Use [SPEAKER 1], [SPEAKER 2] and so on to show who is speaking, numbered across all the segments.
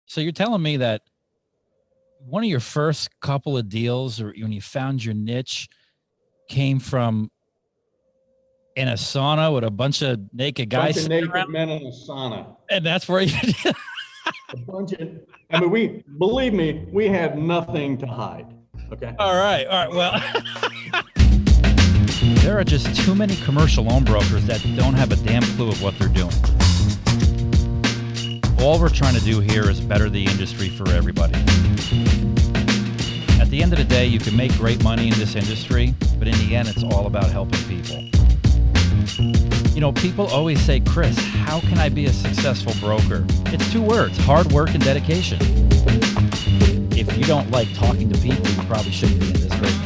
[SPEAKER 1] So you're telling me that one of your first couple of deals, or when you found your niche, came from in a sauna with a bunch of naked guys,
[SPEAKER 2] bunch of naked men in a sauna,
[SPEAKER 1] and that's where you did.
[SPEAKER 2] a bunch of. I mean, believe me, we had nothing to hide. Okay.
[SPEAKER 1] All right. Well, there are just too many commercial loan brokers that don't have a damn clue of what they're doing. All we're trying to do here is better the industry for everybody. At the end of the day, you can make great money in this industry, but in the end, it's all about helping people. You know, people always say, Kris, how can I be a successful broker? It's two words: hard work and dedication. If you don't like talking to people, you probably shouldn't be in this business.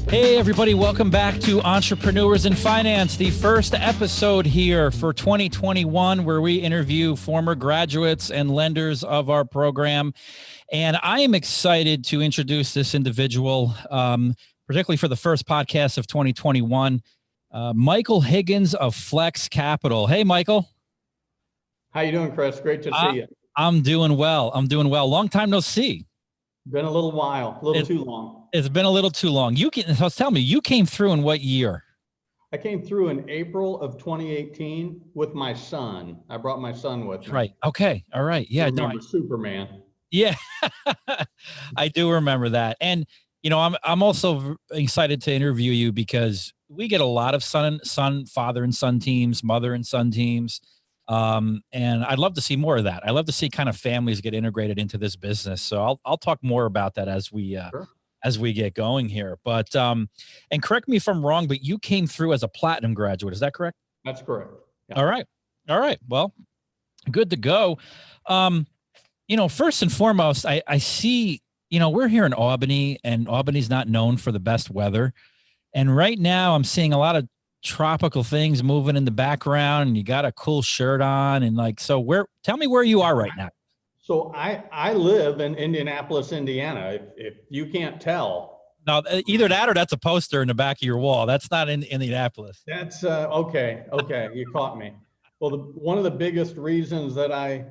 [SPEAKER 1] Hey, everybody, welcome back to Entrepreneurs in Finance, the first episode here for 2021, where we interview former graduates and lenders of our program. And I am excited to introduce this individual, particularly for the first podcast of 2021, Michael Higgins of Flex Capital. Hey, Michael.
[SPEAKER 2] How you doing, Kris? Great to see you.
[SPEAKER 1] I'm doing well. Long time no see.
[SPEAKER 2] Been a little while, too long.
[SPEAKER 1] It's been a little too long. So tell me, you came through in what year?
[SPEAKER 2] I came through in April of 2018 with my son. I brought my son with me.
[SPEAKER 1] Right. Okay. All right. Yeah.
[SPEAKER 2] Remember Superman?
[SPEAKER 1] Yeah, I do remember that. And, you know, I'm also excited to interview you because we get a lot of father and son teams, mother and son teams. And I'd love to see more of that. I love to see kind of families get integrated into this business. So I'll talk more about that as we get going here. But, and correct me if I'm wrong, but you came through as a platinum graduate. Is that correct?
[SPEAKER 2] That's correct.
[SPEAKER 1] Yeah. All right. Well, good to go. You know, first and foremost, I see, you know, we're here in Albany, and Albany's not known for the best weather. And right now I'm seeing a lot of tropical things moving in the background, and you got a cool shirt on, and tell me where you are right now.
[SPEAKER 2] So I live in Indianapolis, Indiana. If you can't tell.
[SPEAKER 1] No, either that or that's a poster in the back of your wall. That's not in Indianapolis.
[SPEAKER 2] That's okay. You caught me. Well, one of the biggest reasons that I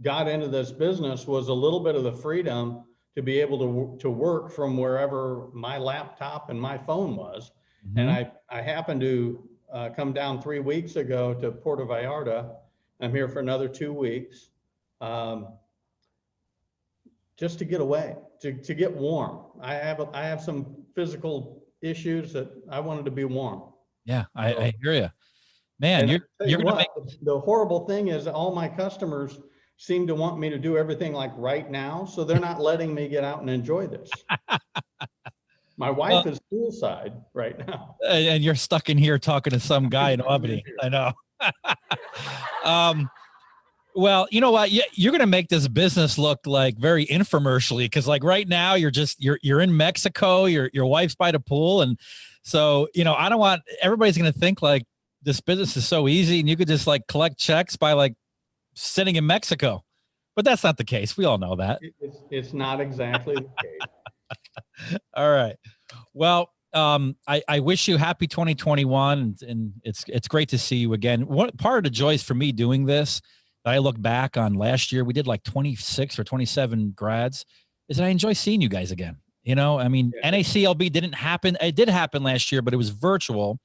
[SPEAKER 2] got into this business was a little bit of the freedom to be able to work from wherever my laptop and my phone was. Mm-hmm. And I happened to come down 3 weeks ago to Puerto Vallarta. I'm here for another 2 weeks, just to get away, to get warm. I have some physical issues that I wanted to be warm.
[SPEAKER 1] Yeah, I hear you, man. You're gonna make
[SPEAKER 2] the horrible thing is all my customers seem to want me to do everything like right now, so they're not letting me get out and enjoy this. My wife is poolside right now,
[SPEAKER 1] and you're stuck in here talking to some guy in Albany. I know. Well, you know what? You're going to make this business look like very infomercially, because like right now you're in Mexico. Your wife's by the pool, and so you know I don't want everybody's going to think like this business is so easy, and you could just like collect checks by like sitting in Mexico, but that's not the case. We all know that.
[SPEAKER 2] It's not exactly the case.
[SPEAKER 1] All right. Well, I wish you happy 2021, and it's great to see you again. One part of the joys for me doing this, that I look back on last year, we did like 26 or 27 grads, is that I enjoy seeing you guys again. You know, I mean, yeah. NACLB didn't happen. It did happen last year, but it was virtual.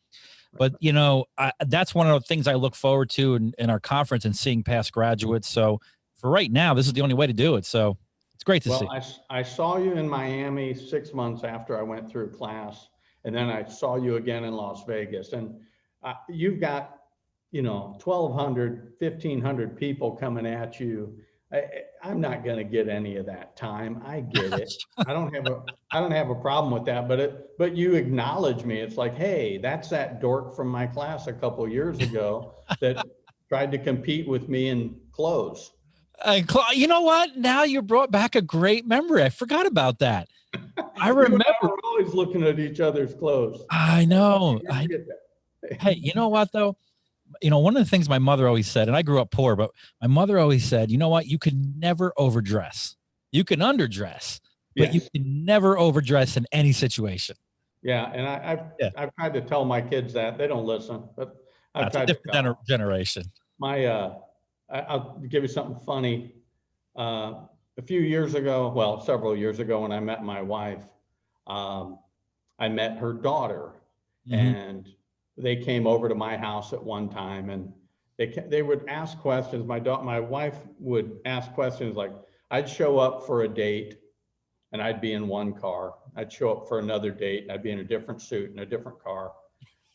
[SPEAKER 1] But, you know, that's one of the things I look forward to in our conference, and seeing past graduates. So for right now, this is the only way to do it. So it's great to see.
[SPEAKER 2] I saw you in Miami 6 months after I went through class, and then I saw you again in Las Vegas. And you've got, you know, 1,200, 1,500 people coming at you. I'm not going to get any of that time. I get it. I don't have a problem with that, but you acknowledge me. It's like, hey, that's that dork from my class a couple of years ago that tried to compete with me in clothes.
[SPEAKER 1] You know what? Now you brought back a great memory. I forgot about that. I remember.
[SPEAKER 2] We're always looking at each other's clothes.
[SPEAKER 1] I know. Hey, you know what though? You know, one of the things my mother always said, and I grew up poor, but my mother always said, you know what? You can never overdress. You can underdress, but you can never overdress in any situation.
[SPEAKER 2] Yeah. And I've tried to tell my kids that. They don't listen, but I've
[SPEAKER 1] tried to tell them. Generation.
[SPEAKER 2] I'll give you something funny. A few years ago, well, several years ago, when I met my wife, I met her daughter, and they came over to my house at one time, and they would ask questions. My wife would ask questions like, I'd show up for a date and I'd be in one car. I'd show up for another date and I'd be in a different suit in a different car.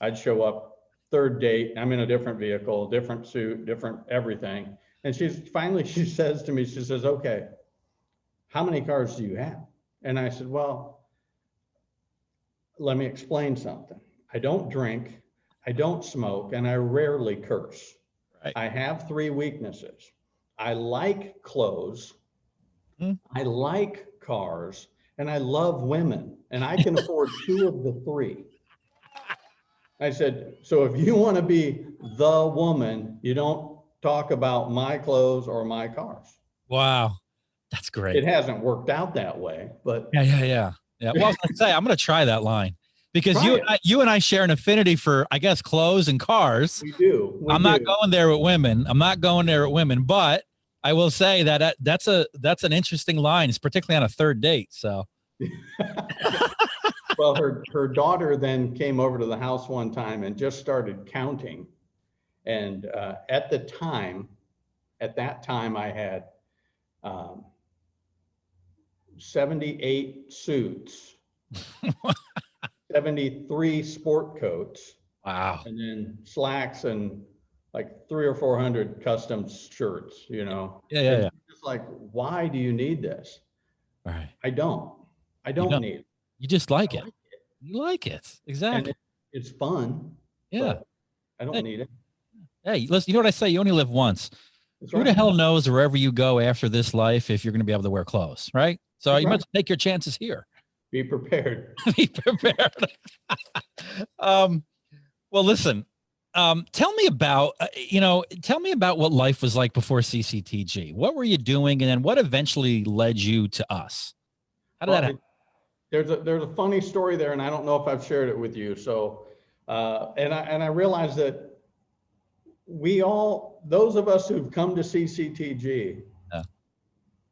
[SPEAKER 2] I'd show up third date, I'm in a different vehicle, different suit, different everything. And she says to me, she says, okay, how many cars do you have? And I said, well, let me explain something. I don't drink, I don't smoke, and I rarely curse.
[SPEAKER 1] Right.
[SPEAKER 2] I have 3 weaknesses. I like clothes, I like cars, and I love women, and I can afford 2 of the 3. I said, so if you want to be the woman, you don't talk about my clothes or my cars.
[SPEAKER 1] Wow. That's great.
[SPEAKER 2] It hasn't worked out that way, but
[SPEAKER 1] Yeah. Well, I was gonna say, I'm going to try that line because you and I share an affinity for, I guess, clothes and cars.
[SPEAKER 2] We do.
[SPEAKER 1] I'm not going there with women. But I will say that that's an interesting line. It's particularly on a third date. So.
[SPEAKER 2] Well, her daughter then came over to the house one time and just started counting. And at that time, I had 78 suits, 73 sport coats.
[SPEAKER 1] Wow.
[SPEAKER 2] And then slacks and like 300 or 400 custom shirts, you know?
[SPEAKER 1] Yeah.
[SPEAKER 2] It's like, why do you need this?
[SPEAKER 1] Right.
[SPEAKER 2] I don't need it.
[SPEAKER 1] You just like it. You like it. Exactly.
[SPEAKER 2] And it's fun.
[SPEAKER 1] Yeah.
[SPEAKER 2] But I don't need it.
[SPEAKER 1] Hey, listen, you know what I say? You only live once.
[SPEAKER 2] That's
[SPEAKER 1] Who
[SPEAKER 2] right.
[SPEAKER 1] the hell knows wherever you go after this life if you're going to be able to wear clothes, right? So
[SPEAKER 2] That's
[SPEAKER 1] you
[SPEAKER 2] right.
[SPEAKER 1] must take your chances here.
[SPEAKER 2] Be prepared.
[SPEAKER 1] Be prepared. Well, listen, tell me about what life was like before CCTG. What were you doing? And then what eventually led you to us? How did that happen?
[SPEAKER 2] There's a funny story there, and I don't know if I've shared it with you. So, and I realize that those of us who've come to CCTG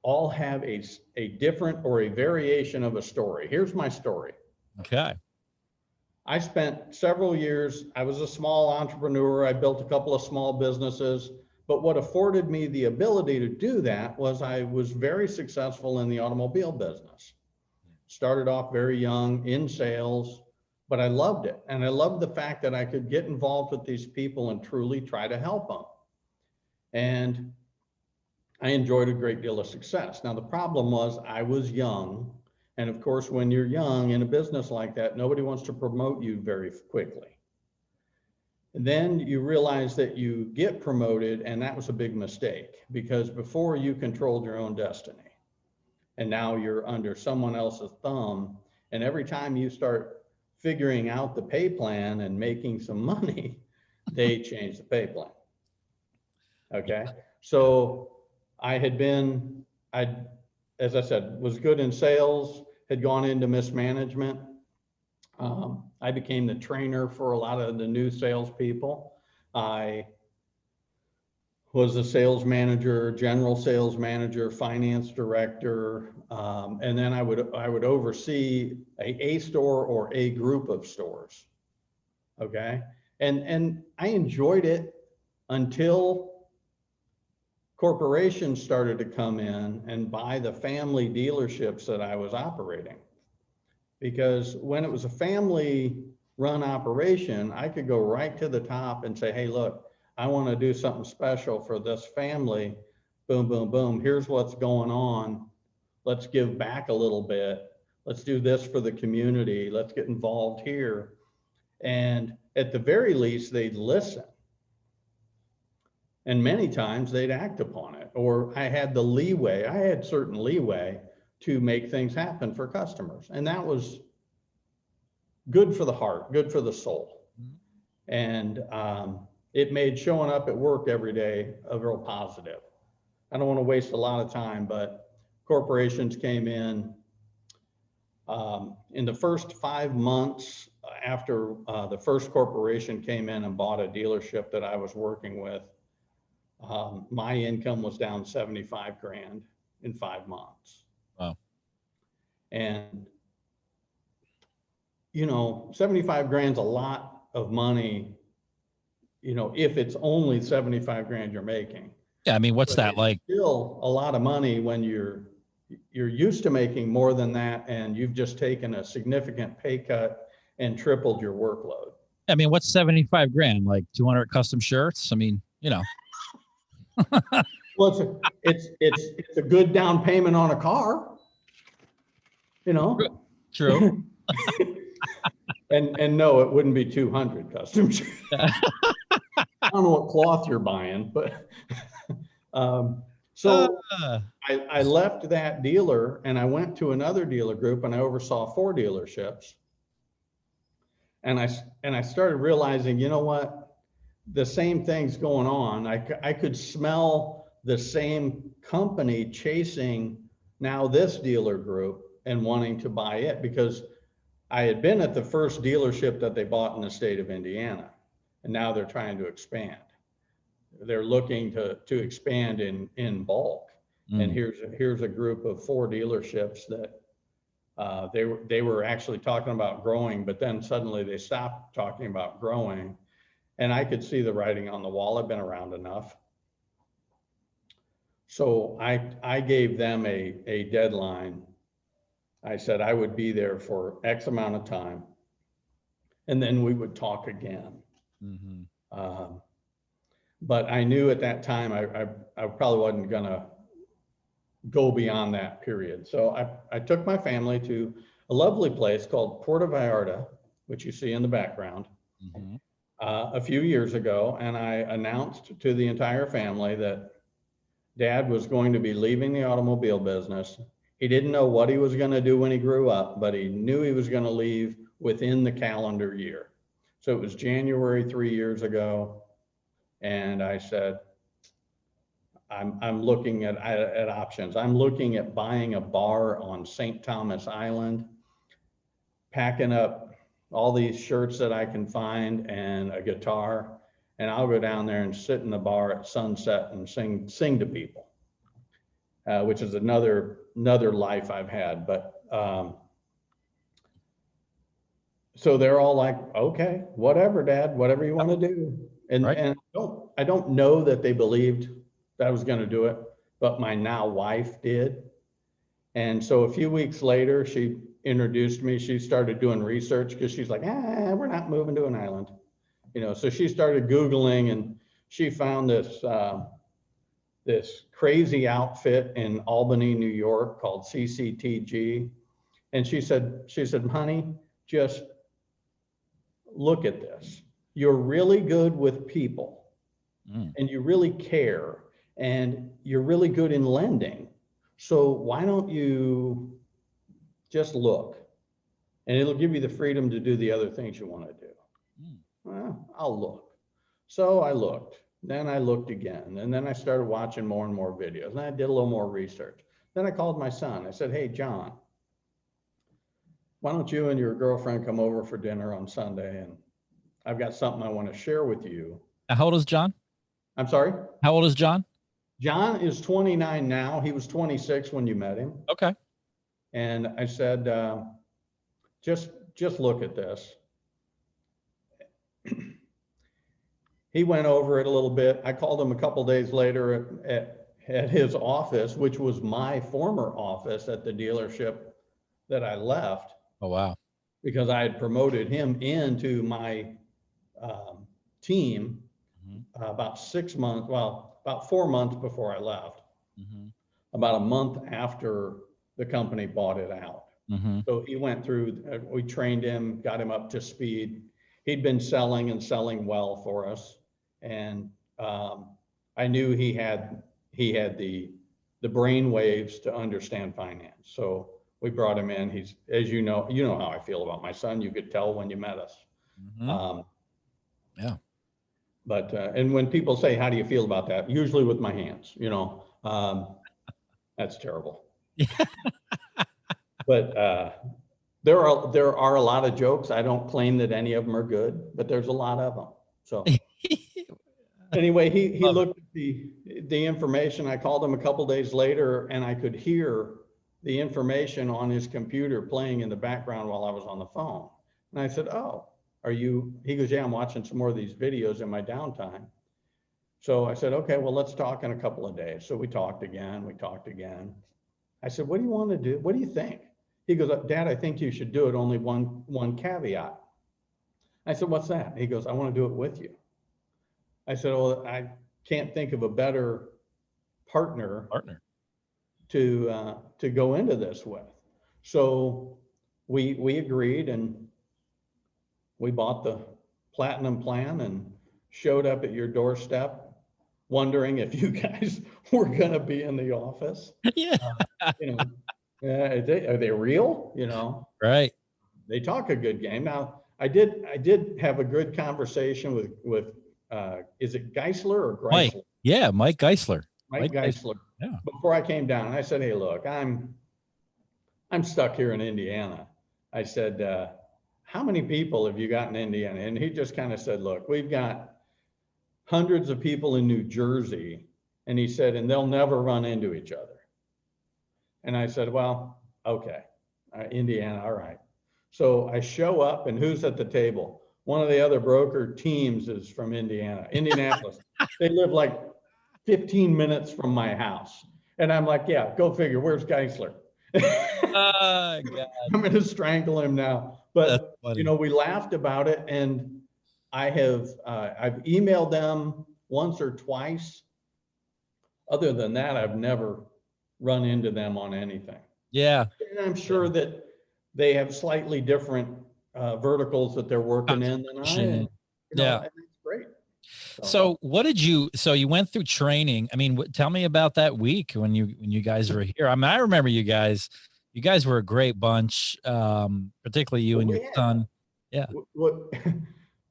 [SPEAKER 2] all have a different or a variation of a story. Here's my story.
[SPEAKER 1] Okay.
[SPEAKER 2] I spent several years, I was a small entrepreneur. I built a couple of small businesses, but what afforded me the ability to do that was I was very successful in the automobile business. Started off very young in sales, but I loved it. And I loved the fact that I could get involved with these people and truly try to help them. And I enjoyed a great deal of success. Now, the problem was I was young. And of course, when you're young in a business like that, nobody wants to promote you very quickly. And then you realize that you get promoted, and that was a big mistake because before you controlled your own destiny. And now you're under someone else's thumb. And every time you start figuring out the pay plan and making some money, they change the pay plan. Okay. So as I said, was good in sales, had gone into mismanagement. I became the trainer for a lot of the new salespeople. I was a sales manager, general sales manager, finance director, and then I would oversee a store or a group of stores. Okay, and I enjoyed it until corporations started to come in and buy the family dealerships that I was operating. Because when it was a family-run operation, I could go right to the top and say, hey, look, I want to do something special for this family. Boom, boom, boom. Here's what's going on. Let's give back a little bit. Let's do this for the community. Let's get involved here. And at the very least, they'd listen. And many times they'd act upon it. Or I had certain leeway to make things happen for customers. And that was good for the heart, good for the soul. And it made showing up at work every day a real positive. I don't want to waste a lot of time, but corporations came in the first 5 months after the first corporation came in and bought a dealership that I was working with. My income was down 75 grand. in 5 months.
[SPEAKER 1] Wow.
[SPEAKER 2] And, 75 grand's a lot of money, if it's only 75 grand you're making.
[SPEAKER 1] Yeah. I mean, what's
[SPEAKER 2] But
[SPEAKER 1] that
[SPEAKER 2] it's
[SPEAKER 1] like?
[SPEAKER 2] still a lot of money when you're used to making more than that, and you've just taken a significant pay cut and tripled your workload.
[SPEAKER 1] I mean, what's 75 grand? Like 200 custom shirts? I mean,
[SPEAKER 2] Well, it's a good down payment on a car,
[SPEAKER 1] True.
[SPEAKER 2] And no, it wouldn't be 200 custom shirts. I don't know what cloth you're buying, but so I left that dealer and I went to another dealer group and I oversaw 4 dealerships. And I started realizing, you know what, the same thing's going on. I could smell the same company chasing now this dealer group and wanting to buy it, because I had been at the first dealership that they bought in the state of Indiana, and now they're trying to expand. They're looking to expand in bulk. And here's a group of 4 dealerships that they were actually talking about growing, but then suddenly they stopped talking about growing. And I could see the writing on the wall. I've been around enough. So I gave them a deadline. I said I would be there for X amount of time, and then we would talk again. But I knew at that time I probably wasn't gonna go beyond that period. So I took my family to a lovely place called Puerto Vallarta, which you see in the background, a few years ago. And I announced to the entire family that Dad was going to be leaving the automobile business. He didn't know what he was going to do when he grew up, but he knew he was going to leave within the calendar year. So it was January 3 years ago. And I said, I'm looking at options. I'm looking at buying a bar on St. Thomas Island, packing up all these shirts that I can find and a guitar, and I'll go down there and sit in the bar at sunset and sing to people, which is another life I've had. But so they're all like, okay, whatever, Dad, whatever you want to do. And
[SPEAKER 1] Right.
[SPEAKER 2] and I don't know that they believed that I was going to do it, but my now wife did. And so a few weeks later, she introduced me. She started doing research because she's like, we're not moving to an island. So she started Googling, and she found this crazy outfit in Albany, New York called CCTG. And she said, honey, just look at this. You're really good with people and you really care, and you're really good in lending. So why don't you just look, and it'll give you the freedom to do the other things you want to do. Well, I'll look. So I looked, then I looked again, and then I started watching more and more videos, and I did a little more research. Then I called my son. I said, hey, John, why don't you and your girlfriend come over for dinner on Sunday, and I've got something I want to share with you.
[SPEAKER 1] How old is John?
[SPEAKER 2] I'm sorry?
[SPEAKER 1] How old is John?
[SPEAKER 2] John is 29 now. He was 26 when you met him.
[SPEAKER 1] Okay.
[SPEAKER 2] And I said, just look at this. He went over it a little bit. I called him a couple days later at his office, which was my former office at the dealership that I left.
[SPEAKER 1] Oh, wow.
[SPEAKER 2] Because I had promoted him into my team about 4 months before I left, about a month after the company bought it out. So he went through, we trained him, got him up to speed. He'd been selling and selling well for us. And I knew he had the brain waves to understand finance. So we brought him in. He's, as you know how I feel about my son. You could tell when you met us.
[SPEAKER 1] Yeah.
[SPEAKER 2] But, and when people say, how do you feel about that? Usually with my hands, that's terrible. But there are a lot of jokes. I don't claim that any of them are good, but there's a lot of them. So Anyway, he
[SPEAKER 1] Love it.
[SPEAKER 2] looked at the information. I called him a couple days later, and I could hear the information on his computer playing in the background while I was on the phone. And I said, "Oh, are you?" He goes, "Yeah, I'm watching some more of these videos in my downtime." So I said, "Okay, well, let's talk in a couple of days." So we talked again. I said, "What do you want to do? What do you think?" He goes, "Dad, I think you should do it. Only one caveat." I said, "What's that?" He goes, "I want to do it with you." I said, "Well, I can't think of a better partner to go into this with." So we agreed, and we bought the platinum plan and showed up at your doorstep, wondering if you guys were going to be in the office.
[SPEAKER 1] Yeah.
[SPEAKER 2] You know, are they real? You know,
[SPEAKER 1] Right.
[SPEAKER 2] they talk a good game. Now, I did have a good conversation with is it Geisler or
[SPEAKER 1] Mike.
[SPEAKER 2] Greisler?
[SPEAKER 1] Yeah. Mike Geisler.
[SPEAKER 2] Mike Geisler.
[SPEAKER 1] Yeah.
[SPEAKER 2] Before I came down, I said, "Hey, look, I'm stuck here in Indiana." I said, "How many people have you got in Indiana?" And he just kind of said, "Look, we've got hundreds of people in New Jersey." And he said, "And they'll never run into each other." And I said, "Well, okay, Indiana, all right." So I show up, and who's at the table? One of the other broker teams is from Indianapolis. They live like 15 minutes from my house. And I'm like, "Yeah, go figure. Where's Geisler?"
[SPEAKER 1] Oh, God.
[SPEAKER 2] I'm going to strangle him now.
[SPEAKER 1] That's
[SPEAKER 2] But,
[SPEAKER 1] funny.
[SPEAKER 2] we laughed about it, and I've emailed them once or twice. Other than that, I've never run into them on anything.
[SPEAKER 1] Yeah.
[SPEAKER 2] And I'm sure that they have slightly different verticals that they're working in than I am.
[SPEAKER 1] Yeah.
[SPEAKER 2] And it's great.
[SPEAKER 1] So you went through training. I mean, tell me about that week when you guys were here. I mean, I remember you guys were a great bunch, particularly you and your son. Yeah.
[SPEAKER 2] What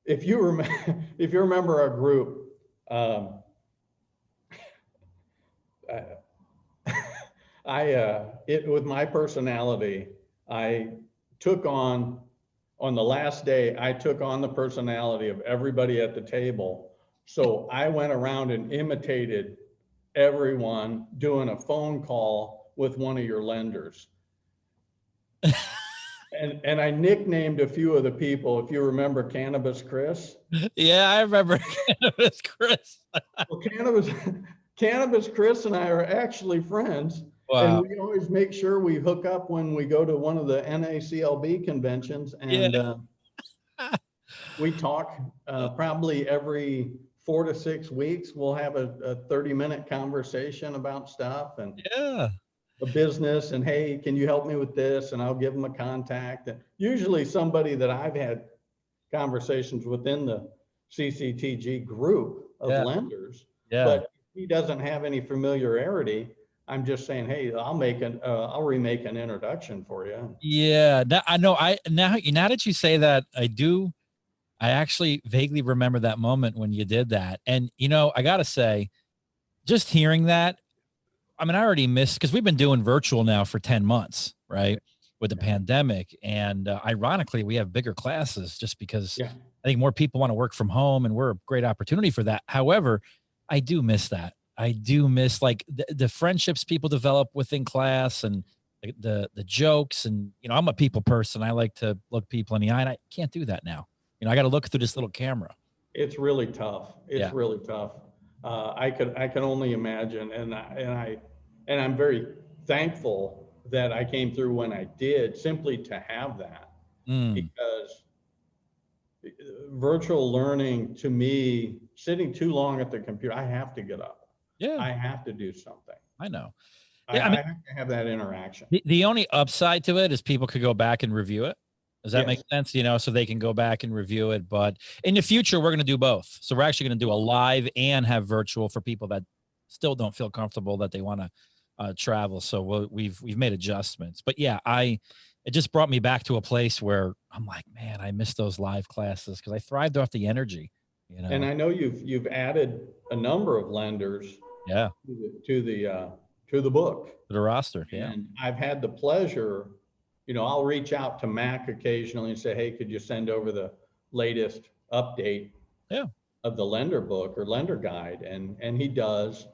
[SPEAKER 2] if you remember our group, with my personality, I took on the last day, I took on the personality of everybody at the table. So I went around and imitated everyone doing a phone call with one of your lenders. And I nicknamed a few of the people, if you remember Cannabis Chris.
[SPEAKER 1] Yeah, I remember Cannabis Chris.
[SPEAKER 2] Well, Cannabis Chris and I are actually friends.
[SPEAKER 1] Wow.
[SPEAKER 2] And we always make sure we hook up when we go to one of the NACLB conventions. And we talk probably every 4 to 6 weeks. We'll have a 30-minute conversation about stuff and a business. And, hey, can you help me with this? And I'll give them a contact. And usually somebody that I've had conversations within the CCTG group of lenders. But he doesn't have any familiarity. I'm just saying, hey, I'll remake an introduction for you.
[SPEAKER 1] Yeah, I know. Now that you say that, I actually vaguely remember that moment when you did that. And, I got to say, just hearing that, I mean, I already missed, because we've been doing virtual now for 10 months, right? With the pandemic. And ironically, we have bigger classes just because I think more people want to work from home, and we're a great opportunity for that. However, I do miss that. I do miss like the friendships people develop within class, and the jokes. And, I'm a people person. I like to look people in the eye, and I can't do that now. I got to look through this little camera.
[SPEAKER 2] It's really tough. It's really tough. I can only imagine. And I'm very thankful that I came through when I did, simply to have that, because virtual learning, to me, sitting too long at the computer, I have to get up. Yeah. I have to do something.
[SPEAKER 1] I know.
[SPEAKER 2] I have to have that interaction.
[SPEAKER 1] The only upside to it is people could go back and review it. Does that make sense? So they can go back and review it. But in the future, we're going to do both. So we're actually going to do a live and have virtual for people that still don't feel comfortable, that they want to travel. So we've made adjustments. But yeah, it just brought me back to a place where I'm like, man, I miss those live classes, because I thrived off the energy.
[SPEAKER 2] And I know you've added a number of lenders. To the book.
[SPEAKER 1] To the roster.
[SPEAKER 2] And I've had the pleasure. I'll reach out to Mac occasionally and say, hey, could you send over the latest update?
[SPEAKER 1] Yeah.
[SPEAKER 2] the lender book or lender guide, and he does.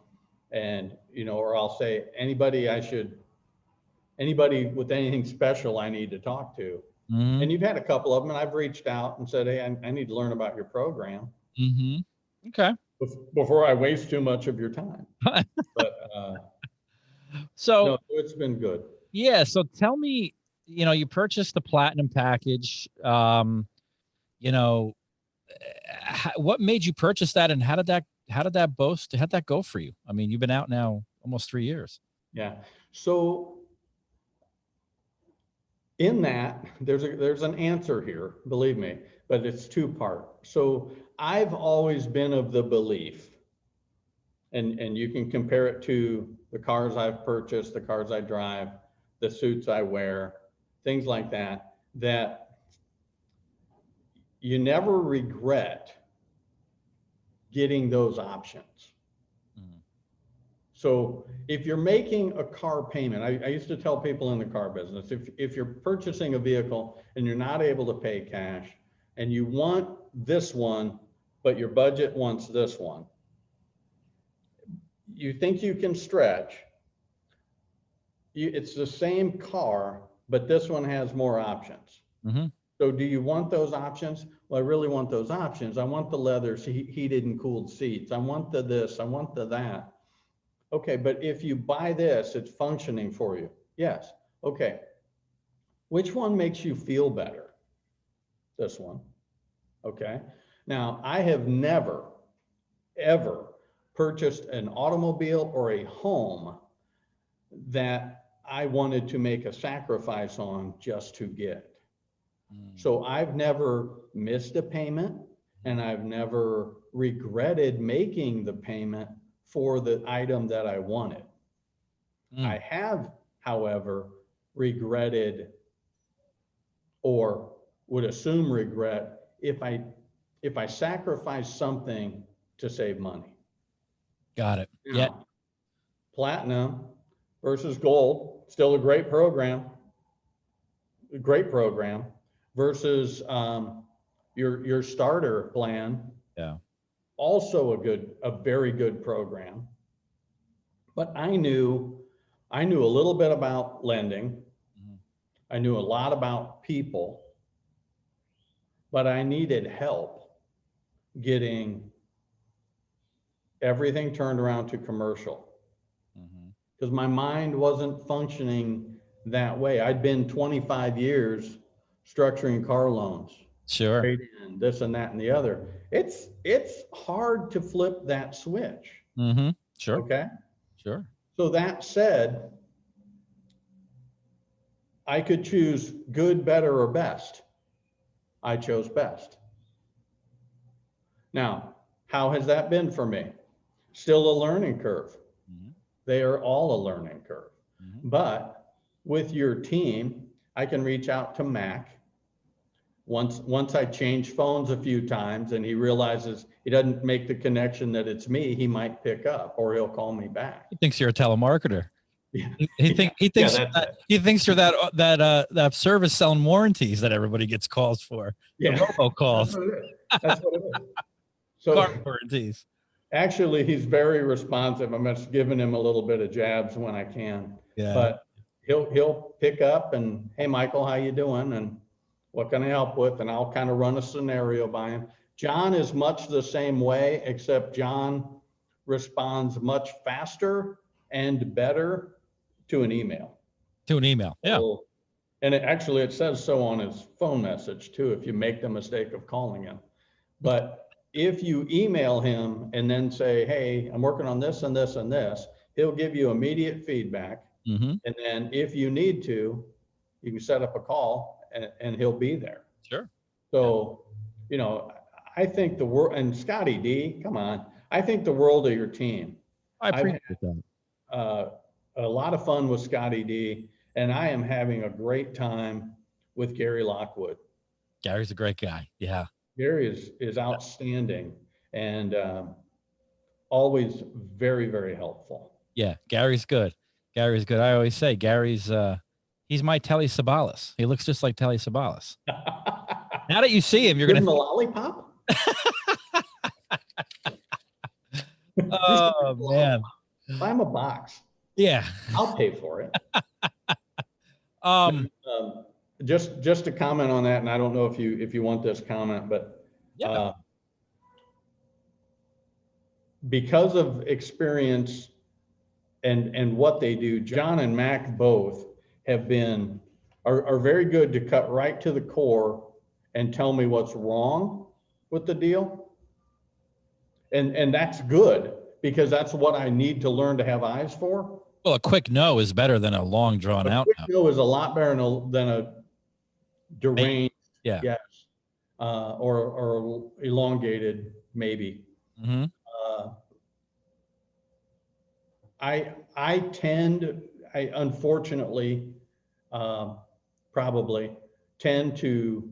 [SPEAKER 2] And, or I'll say, anybody with anything special I need to talk to.
[SPEAKER 1] Mm-hmm.
[SPEAKER 2] And you've had a couple of them, and I've reached out and said, hey, I need to learn about your program.
[SPEAKER 1] Mm-hmm. Okay.
[SPEAKER 2] Before I waste too much of your time. But
[SPEAKER 1] so
[SPEAKER 2] no, it's been good.
[SPEAKER 1] Yeah. So tell me, you purchased the platinum package. What made you purchase that, and how did that go for you? I mean, you've been out now almost 3 years.
[SPEAKER 2] Yeah. So in that, there's an answer here, believe me, but it's two-part. So I've always been of the belief, and you can compare it to the cars I've purchased, the cars I drive, the suits I wear, things like that, that you never regret getting those options. Mm-hmm. So if you're making a car payment, I used to tell people in the car business, if you're purchasing a vehicle and you're not able to pay cash and you want this one, but your budget wants this one, you think you can stretch, it's the same car, but this one has more options. Mm-hmm. So do you want those options? Well, I really want those options. I want the leather heated and cooled seats. I want the this, I want the that. Okay, but if you buy this, it's functioning for you. Yes. Okay. Which one makes you feel better? This one. Okay. Now, I have never, ever purchased an automobile or a home that I wanted to make a sacrifice on just to get. So I've never missed a payment, and I've never regretted making the payment for the item that I wanted. I have, however, regretted, or would assume regret, if I sacrifice something to save money. Got it. Now, yeah. Platinum versus gold, still a great program. Versus your starter plan. Yeah. Also a very good program. But I knew a little bit about lending. Mm-hmm. I knew a lot about people, but I needed help getting everything turned around to commercial. Because my mind wasn't functioning that way. I'd been 25 years structuring car loans. Sure. And this and that and the other. It's hard to flip that switch. Mm-hmm. Sure. Okay. Sure. So that said, I could choose good, better, or best. I chose best. Now, how has that been for me? Still a learning curve. Mm-hmm. They are all a learning curve. Mm-hmm. But with your team, I can reach out to Mac. Once I change phones a few times and he realizes he doesn't make the connection that it's me, he might pick up or he'll call me back. He thinks you're a telemarketer. Yeah. He thinks you're that service selling warranties that everybody gets calls for. Yeah. The robocalls. That's what it is. So car warranties. Actually, he's very responsive. I'm just giving him a little bit of jabs when I can. Yeah. But he'll pick up and, hey, Michael, how you doing? And what can I help with? And I'll kind of run a scenario by him. John is much the same way, except John responds much faster and better to an email. Yeah. So, and it says so on his phone message too, if you make the mistake of calling him. But if you email him and then say, hey, I'm working on this and this and this, he'll give you immediate feedback. Mm-hmm. And then if you need to, you can set up a call and he'll be there. Sure. So, I think the world, and Scotty D, come on, I think the world of your team. I appreciate that. A lot of fun with Scotty D, and I am having a great time with Gary Lockwood. Gary's a great guy. Yeah. Gary is outstanding and always very, very helpful. Yeah, Gary's good. I always say Gary's he's my Telly Savalas. He looks just like Telly Savalas. Now that you see him, you're going to give him a lollipop.
[SPEAKER 1] Oh man.
[SPEAKER 2] Buy them a box.
[SPEAKER 1] Yeah.
[SPEAKER 2] I'll pay for it.
[SPEAKER 1] Um,
[SPEAKER 2] Just to comment on that, and I don't know if you want this comment, but
[SPEAKER 1] yeah.
[SPEAKER 2] because of experience and what they do, John and Mac both are very good to cut right to the core and tell me what's wrong with the deal. And that's good, because that's what I need to learn to have eyes for.
[SPEAKER 1] Well, a quick no is better than a long drawn out
[SPEAKER 2] Quick
[SPEAKER 1] no.
[SPEAKER 2] no is a lot better than a deranged
[SPEAKER 1] Yeah.
[SPEAKER 2] yes, or elongated maybe.
[SPEAKER 1] Mm-hmm.
[SPEAKER 2] I unfortunately probably tend to,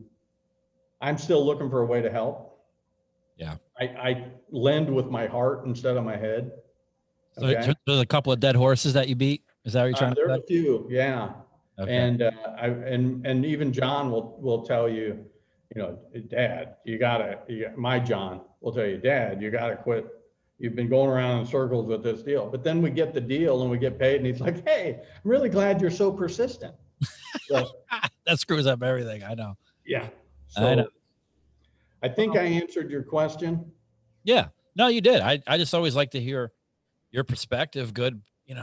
[SPEAKER 2] I'm still looking for a way to help.
[SPEAKER 1] Yeah.
[SPEAKER 2] I lend with my heart instead of my head.
[SPEAKER 1] So
[SPEAKER 2] Okay.
[SPEAKER 1] there's a couple of dead horses that you beat. Is that what you're trying to
[SPEAKER 2] There's
[SPEAKER 1] say?
[SPEAKER 2] a few, yeah.
[SPEAKER 1] Okay.
[SPEAKER 2] And and even John will tell you, Dad, my John will tell you, Dad, you gotta quit. You've been going around in circles with this deal. But then we get the deal and we get paid, and he's like, hey, I'm really glad you're so persistent. So
[SPEAKER 1] that screws up everything. I know.
[SPEAKER 2] yeah.
[SPEAKER 1] I know.
[SPEAKER 2] So I think I answered your question.
[SPEAKER 1] Yeah. No, you did. I just always like to hear your perspective, good,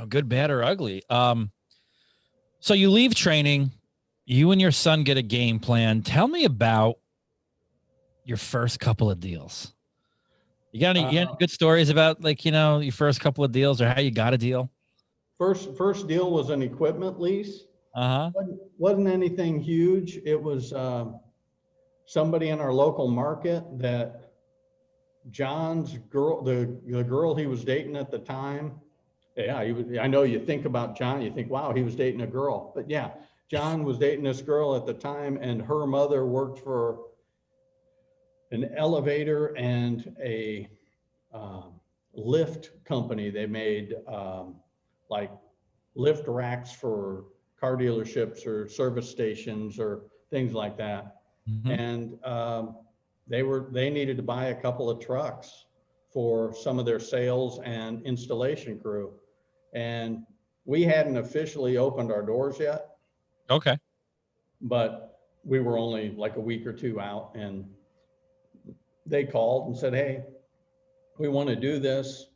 [SPEAKER 1] good, bad, or ugly. So you leave training, you and your son get a game plan. Tell me about your first couple of deals. You got any good stories about your first couple of deals or how you got a deal?
[SPEAKER 2] First deal was an equipment lease. Wasn't anything huge. It was somebody in our local market that John's girl, the girl he was dating at the time. Yeah, I know you think about John, you think, wow, he was dating a girl. But yeah, John was dating this girl at the time, and her mother worked for an elevator and a lift company. They made like lift racks for car dealerships or service stations or things like that. Mm-hmm. And they needed to buy a couple of trucks for some of their sales and installation crew. And we hadn't officially opened our doors yet.
[SPEAKER 1] Okay.
[SPEAKER 2] But we were only like a week or two out, and they called and said, hey, we want to do this.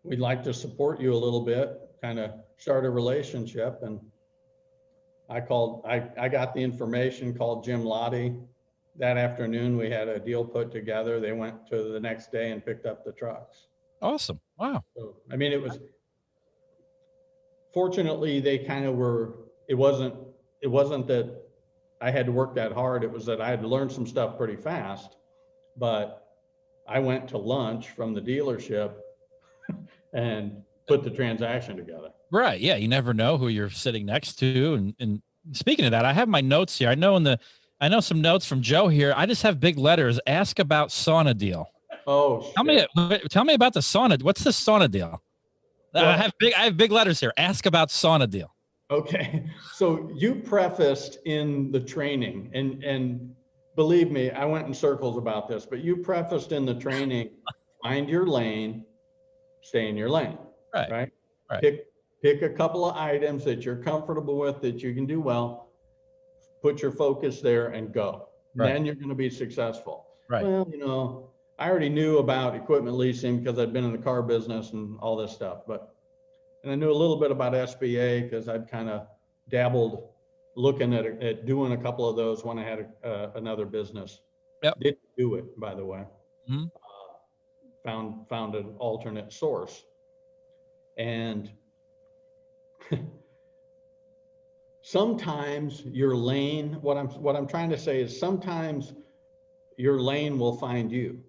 [SPEAKER 2] We'd like to support you a little bit, kind of start a relationship. And I got the information, called Jim Lottie. That afternoon, we had a deal put together. They went to the next day and picked up the trucks.
[SPEAKER 1] Awesome. Wow.
[SPEAKER 2] So, I mean, fortunately, they kind of were, it wasn't that I had to work that hard. It was that I had to learn some stuff pretty fast, but I went to lunch from the dealership and put the transaction together.
[SPEAKER 1] Right. Yeah. You never know who you're sitting next to. And speaking of that, I have my notes here. I know some notes from Joe here. I just have big letters. Ask about sauna deal.
[SPEAKER 2] Oh, shit.
[SPEAKER 1] Tell me about the sauna. What's the sauna deal? Well, I have big letters here. Ask about sauna deal.
[SPEAKER 2] Okay. So you prefaced in the training, and believe me, I went in circles about this, but you prefaced in the training, find your lane, stay in your lane. Right. Pick a couple of items that you're comfortable with, that you can do well, put your focus there and go. Right. Then you're going to be successful.
[SPEAKER 1] Right.
[SPEAKER 2] Well, I already knew about equipment leasing because I'd been in the car business and all this stuff, and I knew a little bit about SBA because I'd kind of dabbled looking at doing a couple of those when I had another business.
[SPEAKER 1] Yep.
[SPEAKER 2] Didn't do it, by the way.
[SPEAKER 1] Mm-hmm.
[SPEAKER 2] Found an alternate source. And sometimes your lane, what I'm trying to say is sometimes your lane will find you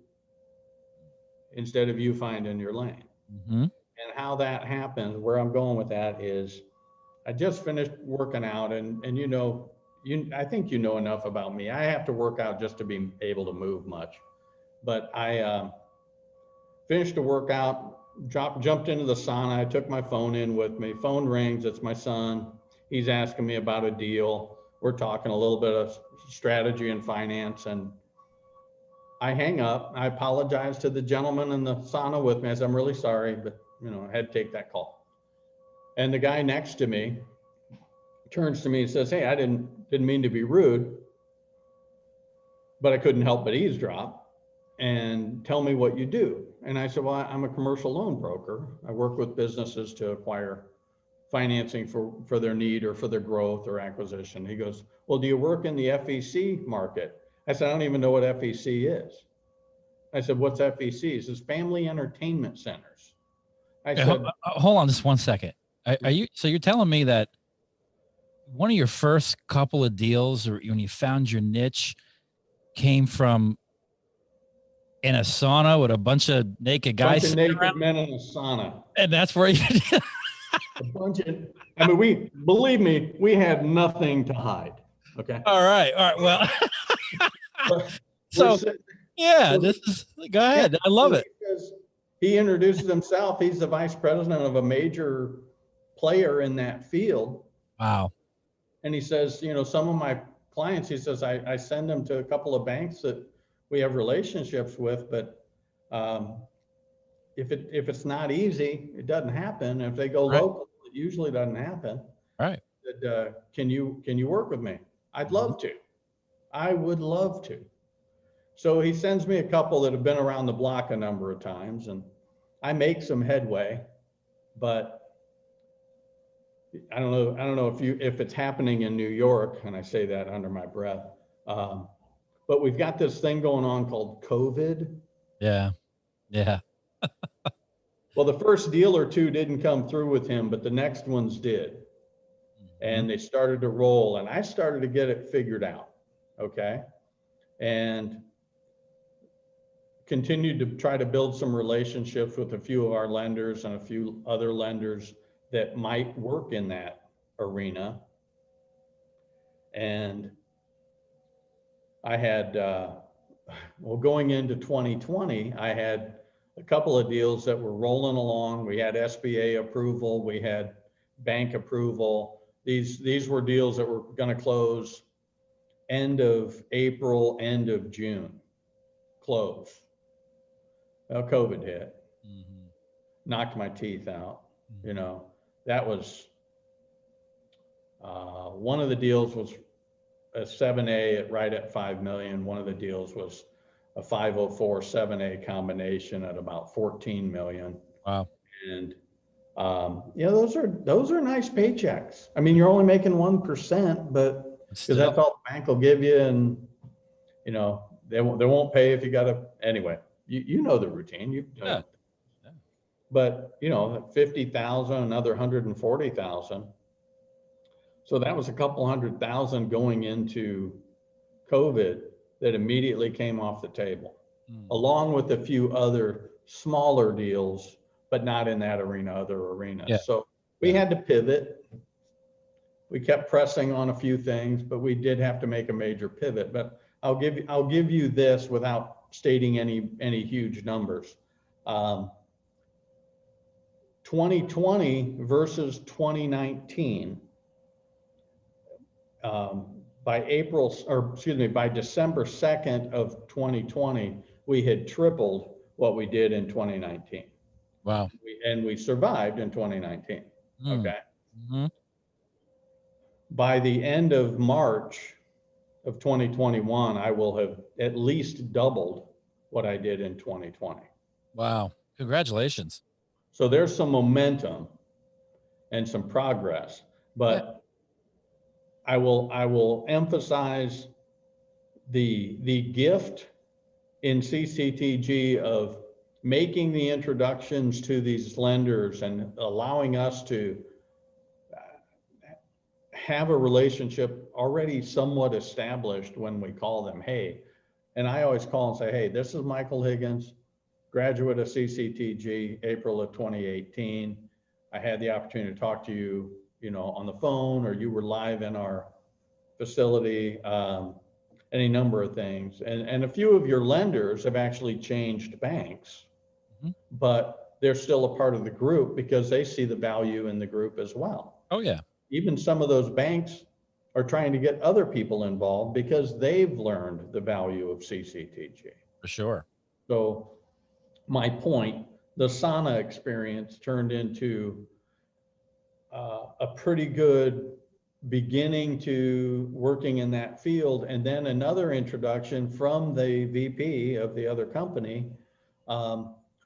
[SPEAKER 2] instead of you finding your lane. Mm-hmm. And how that happens, where I'm going with that is, I just finished working out, and I think you know enough about me. I have to work out just to be able to move much. But I finished a workout, jumped into the sauna. I took my phone in with me. Phone rings. It's my son. He's asking me about a deal. We're talking a little bit of strategy and finance, and I hang up. I apologize to the gentleman in the sauna with me. I said, I'm really sorry, but I had to take that call. And the guy next to me turns to me and says, hey, I didn't mean to be rude, but I couldn't help but eavesdrop, and tell me what you do. And I said, well, I'm a commercial loan broker. I work with businesses to acquire financing for their need or for their growth or acquisition. He goes, well, do you work in the FEC market? I said, I don't even know what FEC is. I said, what's FEC? He says, Family Entertainment Centers. I said,
[SPEAKER 1] hold on just one second. So you're telling me that one of your first couple of deals, or when you found your niche, came from in a sauna with a bunch of naked guys,
[SPEAKER 2] bunch of naked men in a sauna,
[SPEAKER 1] and that's where you did.
[SPEAKER 2] a bunch of, I mean, believe me, we had nothing to hide. Okay.
[SPEAKER 1] All right.
[SPEAKER 2] But
[SPEAKER 1] So yeah,
[SPEAKER 2] so-
[SPEAKER 1] go ahead.
[SPEAKER 2] Yeah,
[SPEAKER 1] I love
[SPEAKER 2] so
[SPEAKER 1] it.
[SPEAKER 2] he introduces himself. He's the vice president of a major player in that field.
[SPEAKER 1] Wow.
[SPEAKER 2] And he says, some of my clients, he says, I send them to a couple of banks that we have relationships with, but if it's not easy, it doesn't happen. If they go local, it usually doesn't happen.
[SPEAKER 1] Right.
[SPEAKER 2] Said, can you work with me? I'd love to. I would love to. So he sends me a couple that have been around the block a number of times, and I make some headway, but I don't know if it's happening in New York, and I say that under my breath. But we've got this thing going on called COVID.
[SPEAKER 1] Yeah. Yeah.
[SPEAKER 2] Well, the first deal or two didn't come through with him, but the next ones did. And they started to roll, and I started to get it figured out. Okay. And continued to try to build some relationships with a few of our lenders and a few other lenders that might work in that arena. And I had, going into 2020, I had a couple of deals that were rolling along. We had SBA approval, we had bank approval. These were deals that were going to close end of April, end of June, close. Well, COVID hit, knocked my teeth out. That was, one of the deals was a 7A right at 5 million. One of the deals was a 504 7A combination at about 14 million.
[SPEAKER 1] Wow.
[SPEAKER 2] And those are nice paychecks. I mean, you're only making 1%, but because that's all the bank will give you, and they won't pay if you got to. Anyway, you know the routine. You've done it. Yeah. But 50,000, another 140,000. So that was a couple 100,000 going into COVID that immediately came off the table, along with a few other smaller deals, but not in that arena, other arenas. Yeah. So we had to pivot. We kept pressing on a few things, but we did have to make a major pivot. But I'll give you this without stating any huge numbers. 2020 versus 2019. By December 2nd of 2020, we had tripled what we did in 2019.
[SPEAKER 1] Wow.
[SPEAKER 2] And we survived in 2019. Okay.
[SPEAKER 1] Mm-hmm.
[SPEAKER 2] By the end of March of 2021, I will have at least doubled what I did in 2020.
[SPEAKER 1] Wow. Congratulations.
[SPEAKER 2] So there's some momentum and some progress, but I will emphasize the gift in CCTG of making the introductions to these lenders and allowing us to have a relationship already somewhat established when we call them. Hey, and I always call and say, hey, this is Michael Higgins, graduate of CCTG, April of 2018. I had the opportunity to talk to you, on the phone, or you were live in our facility, any number of things. And a few of your lenders have actually changed banks, but they're still a part of the group because they see the value in the group as well.
[SPEAKER 1] Oh, yeah.
[SPEAKER 2] Even some of those banks are trying to get other people involved because they've learned the value of CCTG.
[SPEAKER 1] For sure.
[SPEAKER 2] So my point, the sauna experience turned into a pretty good beginning to working in that field. And then another introduction from the VP of the other company,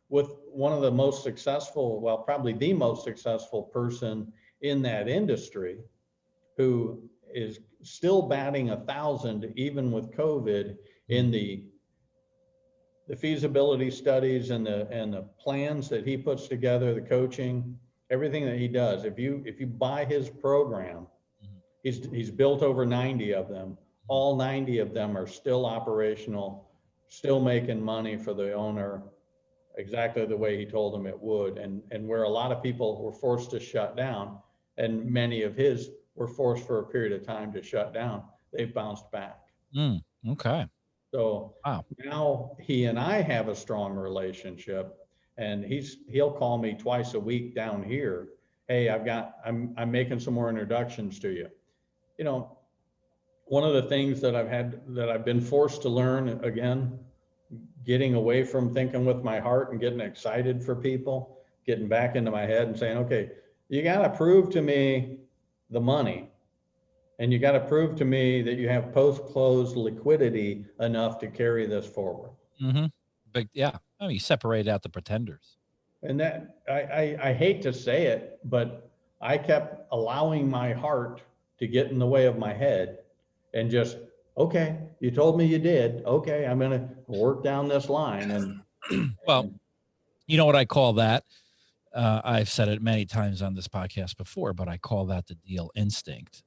[SPEAKER 2] with one of the most successful, well, probably the most successful person in that industry, who is still batting 1,000 even with COVID in the feasibility studies and the plans that he puts together, the coaching, everything that he does. If you buy his program, he's built over 90 of them. All 90 of them are still operational, still making money for the owner, exactly the way he told them it would. And where a lot of people were forced to shut down, and many of his were forced for a period of time to shut down, they've bounced back.
[SPEAKER 1] Okay.
[SPEAKER 2] So
[SPEAKER 1] wow.
[SPEAKER 2] Now he and I have a strong relationship, and he'll call me twice a week down here. Hey, I'm making some more introductions to you. You know, one of the things that I've been forced to learn, again, getting away from thinking with my heart and getting excited for people, getting back into my head and saying, okay, you got to prove to me the money, and you got to prove to me that you have post-close liquidity enough to carry this forward.
[SPEAKER 1] But yeah, I mean, you separated out the pretenders.
[SPEAKER 2] And that I hate to say it, but I kept allowing my heart to get in the way of my head, and just, okay, you told me you did. Okay, I'm going to work down this line. And
[SPEAKER 1] well, you know what I call that? I've said it many times on this podcast before, but I call that the deal instinct.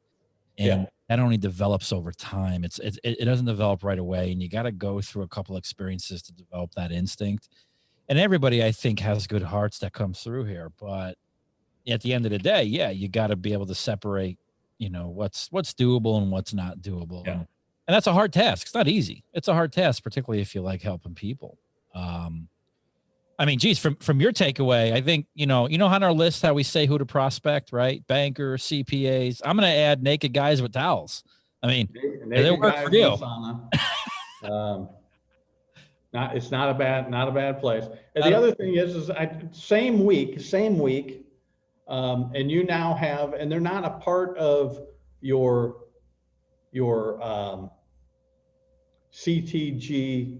[SPEAKER 1] And that only develops over time. It doesn't develop right away, and you got to go through a couple experiences to develop that instinct. And everybody, I think, has good hearts that comes through here, but at the end of the day, yeah, you got to be able to separate, you know, what's doable and what's not doable.
[SPEAKER 2] Yeah.
[SPEAKER 1] And that's a hard task. It's not easy. It's a hard task, particularly if you like helping people. I mean, geez, from your takeaway, I think, you know on our list how we say who to prospect, right? Bankers, CPAs. I'm going to add naked guys with towels. I mean, they work for you.
[SPEAKER 2] It's not a bad place. And the other thing is same week, and you now have, and they're not a part of your CCTG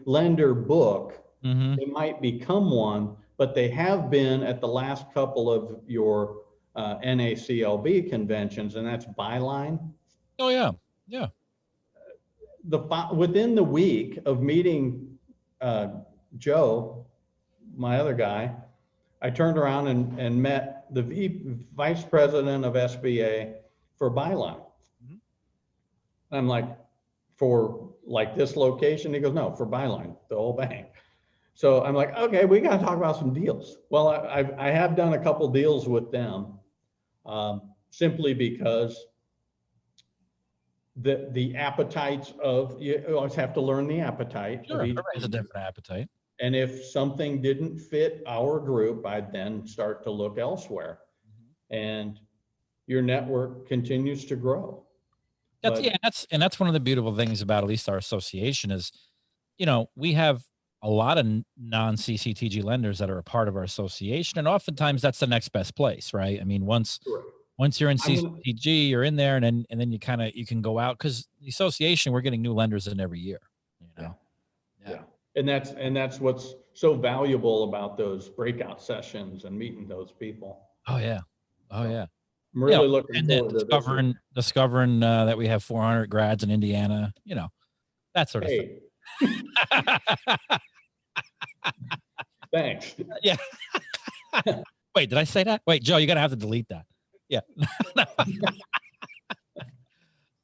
[SPEAKER 2] lender book. They might become one, but they have been at the last couple of your NACLB conventions, and that's Byline.
[SPEAKER 1] Oh yeah, yeah.
[SPEAKER 2] Within the week of meeting Joe, my other guy, I turned around and met the vice president of SBA for Byline. I'm like, for like this location? He goes, no, for Byline, the whole bank. So I'm like, okay, we got to talk about some deals. Well, I have done a couple deals with them, simply because the appetites of, you always have to learn the appetite.
[SPEAKER 1] Sure, everybody's a different appetite.
[SPEAKER 2] And if something didn't fit our group, I'd then start to look elsewhere. And your network continues to grow.
[SPEAKER 1] That's one of the beautiful things about at least our association is, we have a lot of non-CCTG lenders that are a part of our association, and oftentimes that's the next best place, right? I mean, once you're in CCTG, you're in there, and then you can go out, because the association, we're getting new lenders in every year.
[SPEAKER 2] Yeah. And that's what's so valuable about those breakout sessions and meeting those people.
[SPEAKER 1] Oh yeah. I'm
[SPEAKER 2] really looking forward
[SPEAKER 1] to discovering that we have 400 grads in Indiana, that sort of thing.
[SPEAKER 2] Thanks.
[SPEAKER 1] Yeah. Wait, did I say that? Wait, Joe, you're going to have to delete that. Yeah.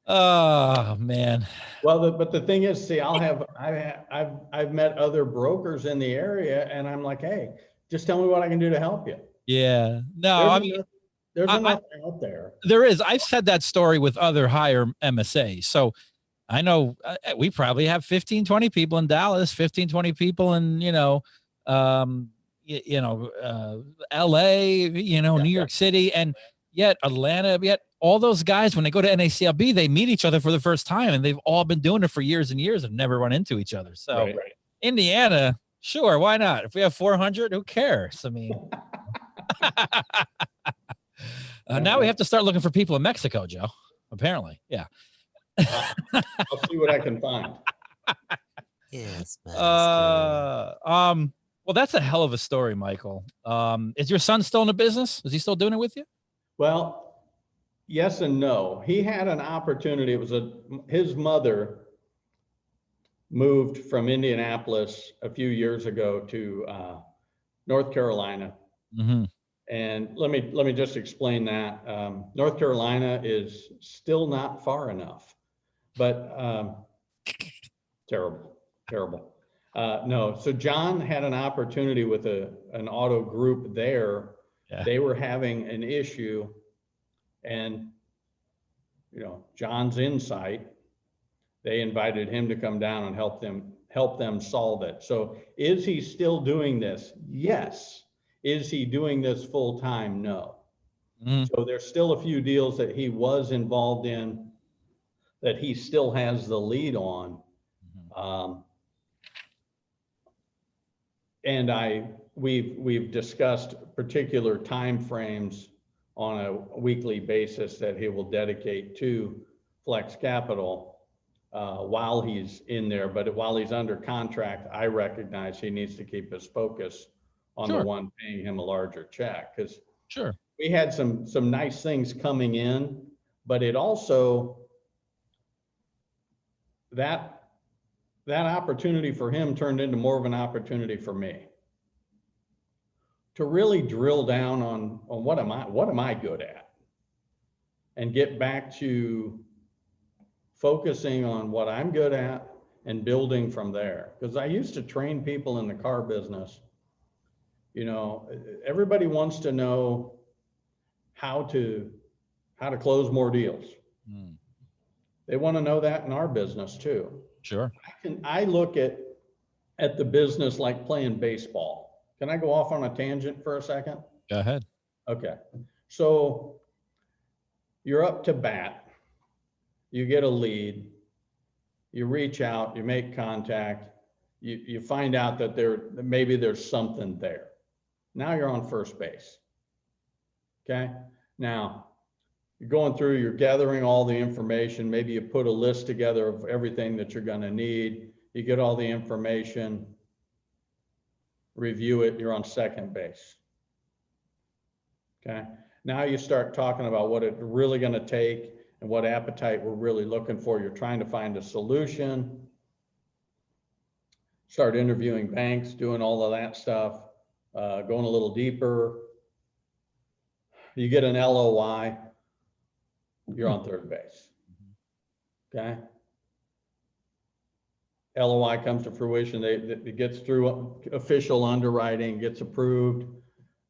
[SPEAKER 1] Oh man.
[SPEAKER 2] Well, but the thing is, see, I've met other brokers in the area, and I'm like, hey, just tell me what I can do to help you.
[SPEAKER 1] Yeah. No,
[SPEAKER 2] there's enough out there.
[SPEAKER 1] There is. I've said that story with other higher MSAs. So I know we probably have 15, 20 people in Dallas, 15, 20 people in, LA, New York City. And yet Atlanta, yet all those guys, when they go to NACLB, they meet each other for the first time, and they've all been doing it for years and years and never run into each other. So
[SPEAKER 2] Right.
[SPEAKER 1] Indiana, sure, why not? If we have 400, who cares? I mean, now we have to start looking for people in Mexico, Joe. Apparently, yeah.
[SPEAKER 2] I'll see what I can find.
[SPEAKER 3] Yes, master.
[SPEAKER 1] Well, that's a hell of a story, Michael. Is your son still in the business? Is he still doing it with you?
[SPEAKER 2] Well, yes and no. He had an opportunity. It was his mother moved from Indianapolis a few years ago to North Carolina.
[SPEAKER 1] Mm-hmm.
[SPEAKER 2] And let me just explain that. North Carolina is still not far enough, but terrible. No, so John had an opportunity with an auto group there.
[SPEAKER 1] Yeah.
[SPEAKER 2] They were having an issue, and John's insight, they invited him to come down and help them solve it. So is he still doing this? Yes. Is he doing this full time? No.
[SPEAKER 1] Mm-hmm.
[SPEAKER 2] So there's still a few deals that he was involved in that he still has the lead on. And we've discussed particular timeframes on a weekly basis that he will dedicate to Flex Capital while he's in there. But while he's under contract, I recognize he needs to keep his focus on
[SPEAKER 1] Sure.
[SPEAKER 2] the one paying him a larger check, because
[SPEAKER 1] Sure.
[SPEAKER 2] we had some nice things coming in, but it also, that opportunity for him turned into more of an opportunity for me to really drill down on what am I good at, and get back to focusing on what I'm good at and building from there. Because I used to train people in the car business. Everybody wants to know how to close more deals.
[SPEAKER 1] Mm.
[SPEAKER 2] They want to know that in our business too.
[SPEAKER 1] Sure.
[SPEAKER 2] I look at the business like playing baseball. Can I go off on a tangent for a second?
[SPEAKER 1] Go ahead.
[SPEAKER 2] Okay. So you're up to bat, you get a lead, you reach out, you make contact, you find out that maybe there's something there. Now you're on first base. Okay. Now you're going through, you're gathering all the information. Maybe you put a list together of everything that you're going to need. You get all the information, review it, you're on second base. Okay. Now you start talking about what it's really going to take and what appetite we're really looking for. You're trying to find a solution. Start interviewing banks, doing all of that stuff, going a little deeper. You get an LOI, you're on third base. Okay. LOI comes to fruition. It gets through official underwriting, gets approved.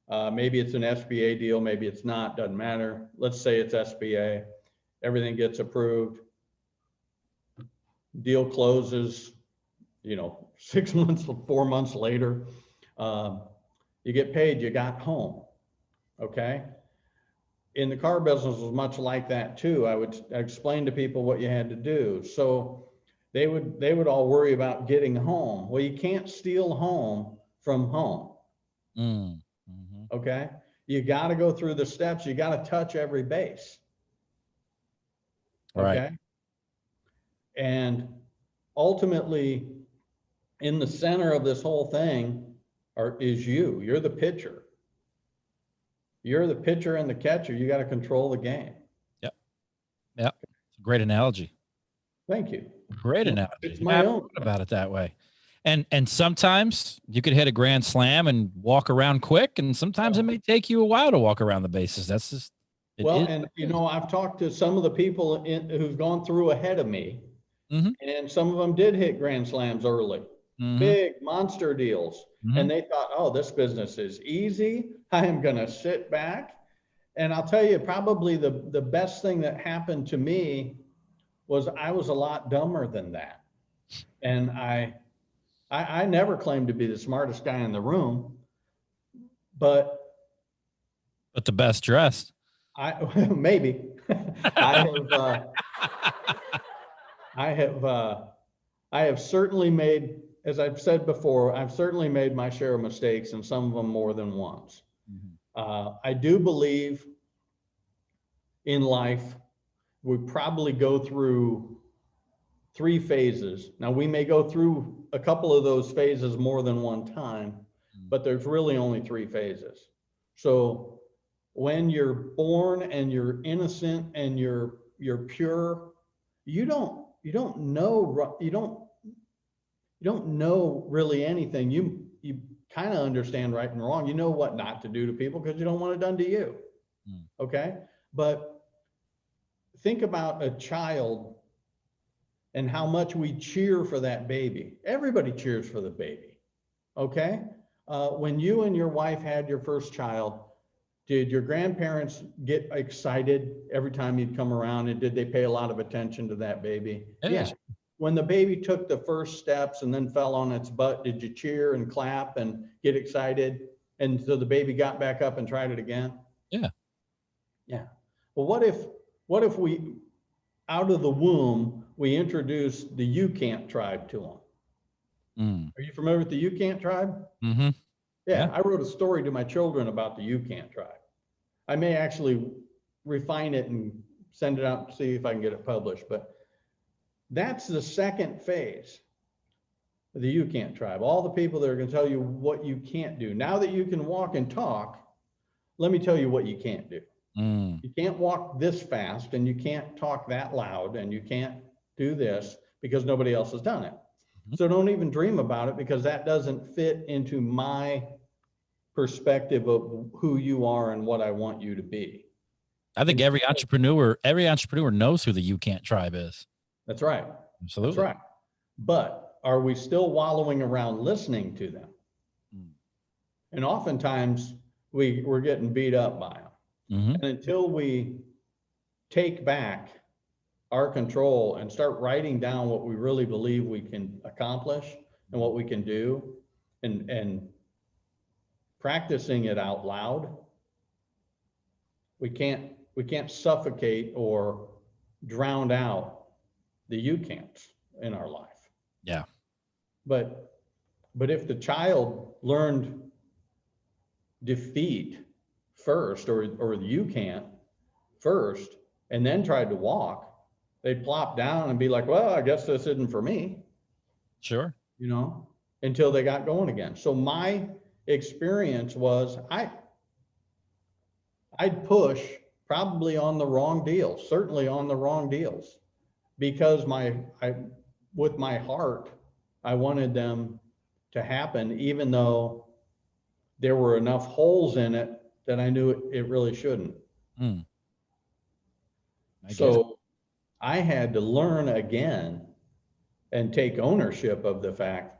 [SPEAKER 2] Maybe it's an SBA deal, maybe it's not, doesn't matter. Let's say it's SBA. Everything gets approved. Deal closes, 6 months, 4 months later. You get paid, you got home. Okay. In the car business was much like that too. I would explain to people what you had to do. So they would all worry about getting home. Well, you can't steal home from home.
[SPEAKER 1] Mm-hmm.
[SPEAKER 2] Okay. You got to go through the steps. You got to touch every base. Okay.
[SPEAKER 1] Right.
[SPEAKER 2] And ultimately, in the center of this whole thing is you. You're the pitcher. You're the pitcher and the catcher. You got to control the game.
[SPEAKER 1] Yep. Yep. Great analogy.
[SPEAKER 2] Thank you.
[SPEAKER 1] Great analogy.
[SPEAKER 2] It's my own.
[SPEAKER 1] About it that way. And sometimes you could hit a grand slam and walk around quick, and sometimes it may take you a while to walk around the bases. That's just
[SPEAKER 2] and I've talked to some of the people who've gone through ahead of me,
[SPEAKER 1] mm-hmm.
[SPEAKER 2] and some of them did hit grand slams early,
[SPEAKER 1] mm-hmm.
[SPEAKER 2] big monster deals,
[SPEAKER 1] mm-hmm.
[SPEAKER 2] and they thought, oh, this business is easy. I am going to sit back. And I'll tell you, probably the best thing that happened to me was I was a lot dumber than that. And I never claimed to be the smartest guy in the room, but
[SPEAKER 1] the best dressed.
[SPEAKER 2] Maybe. I have certainly made, as I've said before, I've certainly made my share of mistakes, and some of them more than once. I do believe in life, we probably go through 3 phases. Now, we may go through a couple of those phases more than one time, but there's really only 3 phases. So when you're born and you're innocent and you're pure, you don't know really anything. You kind of understand right and wrong. You know what not to do to people because you don't want it done to you. Okay? But think about a child and how much we cheer for that baby. Everybody cheers for the baby. Okay? When you and your wife had your first child, did your grandparents get excited every time you'd come around, and did they pay a lot of attention to that baby?
[SPEAKER 1] Yeah.
[SPEAKER 2] When the baby took the first steps and then fell on its butt, did you cheer and clap and get excited? And so the baby got back up and tried it again?
[SPEAKER 1] Yeah.
[SPEAKER 2] Yeah. Well, what if we, out of the womb, we introduced the You Can't tribe to them? Are you familiar with the You Can't tribe? Yeah, I wrote a story to my children about the You Can't tribe. I may actually refine it and send it out to see if I can get it published, but that's the second phase of the You Can't tribe. All the people that are going to tell you what you can't do. Now that you can walk and talk, let me tell you what you can't do. You can't walk this fast, and you can't talk that loud, and you can't do this because nobody else has done it. So don't even dream about it, because that doesn't fit into my perspective of who you are and what I want you to be.
[SPEAKER 1] I think every entrepreneur knows who the You Can't tribe is.
[SPEAKER 2] That's right.
[SPEAKER 1] Absolutely.
[SPEAKER 2] That's right. But are we still wallowing around listening to them? And oftentimes we're getting beat up by them. And until we take back our control and start writing down what we really believe we can accomplish and what we can do, and practicing it out loud, we can't suffocate or drown out the you can'ts in our life.
[SPEAKER 1] Yeah.
[SPEAKER 2] But if the child learned defeat first, or the you can't first, and then tried to walk, they'd plop down and be like, well, I guess this isn't for me.
[SPEAKER 1] Sure.
[SPEAKER 2] Until they got going again. So my experience was I'd push probably on the wrong deals, certainly on the wrong deals, because with my heart, I wanted them to happen, even though there were enough holes in it that I knew it really shouldn't. So I had to learn again and take ownership of the fact,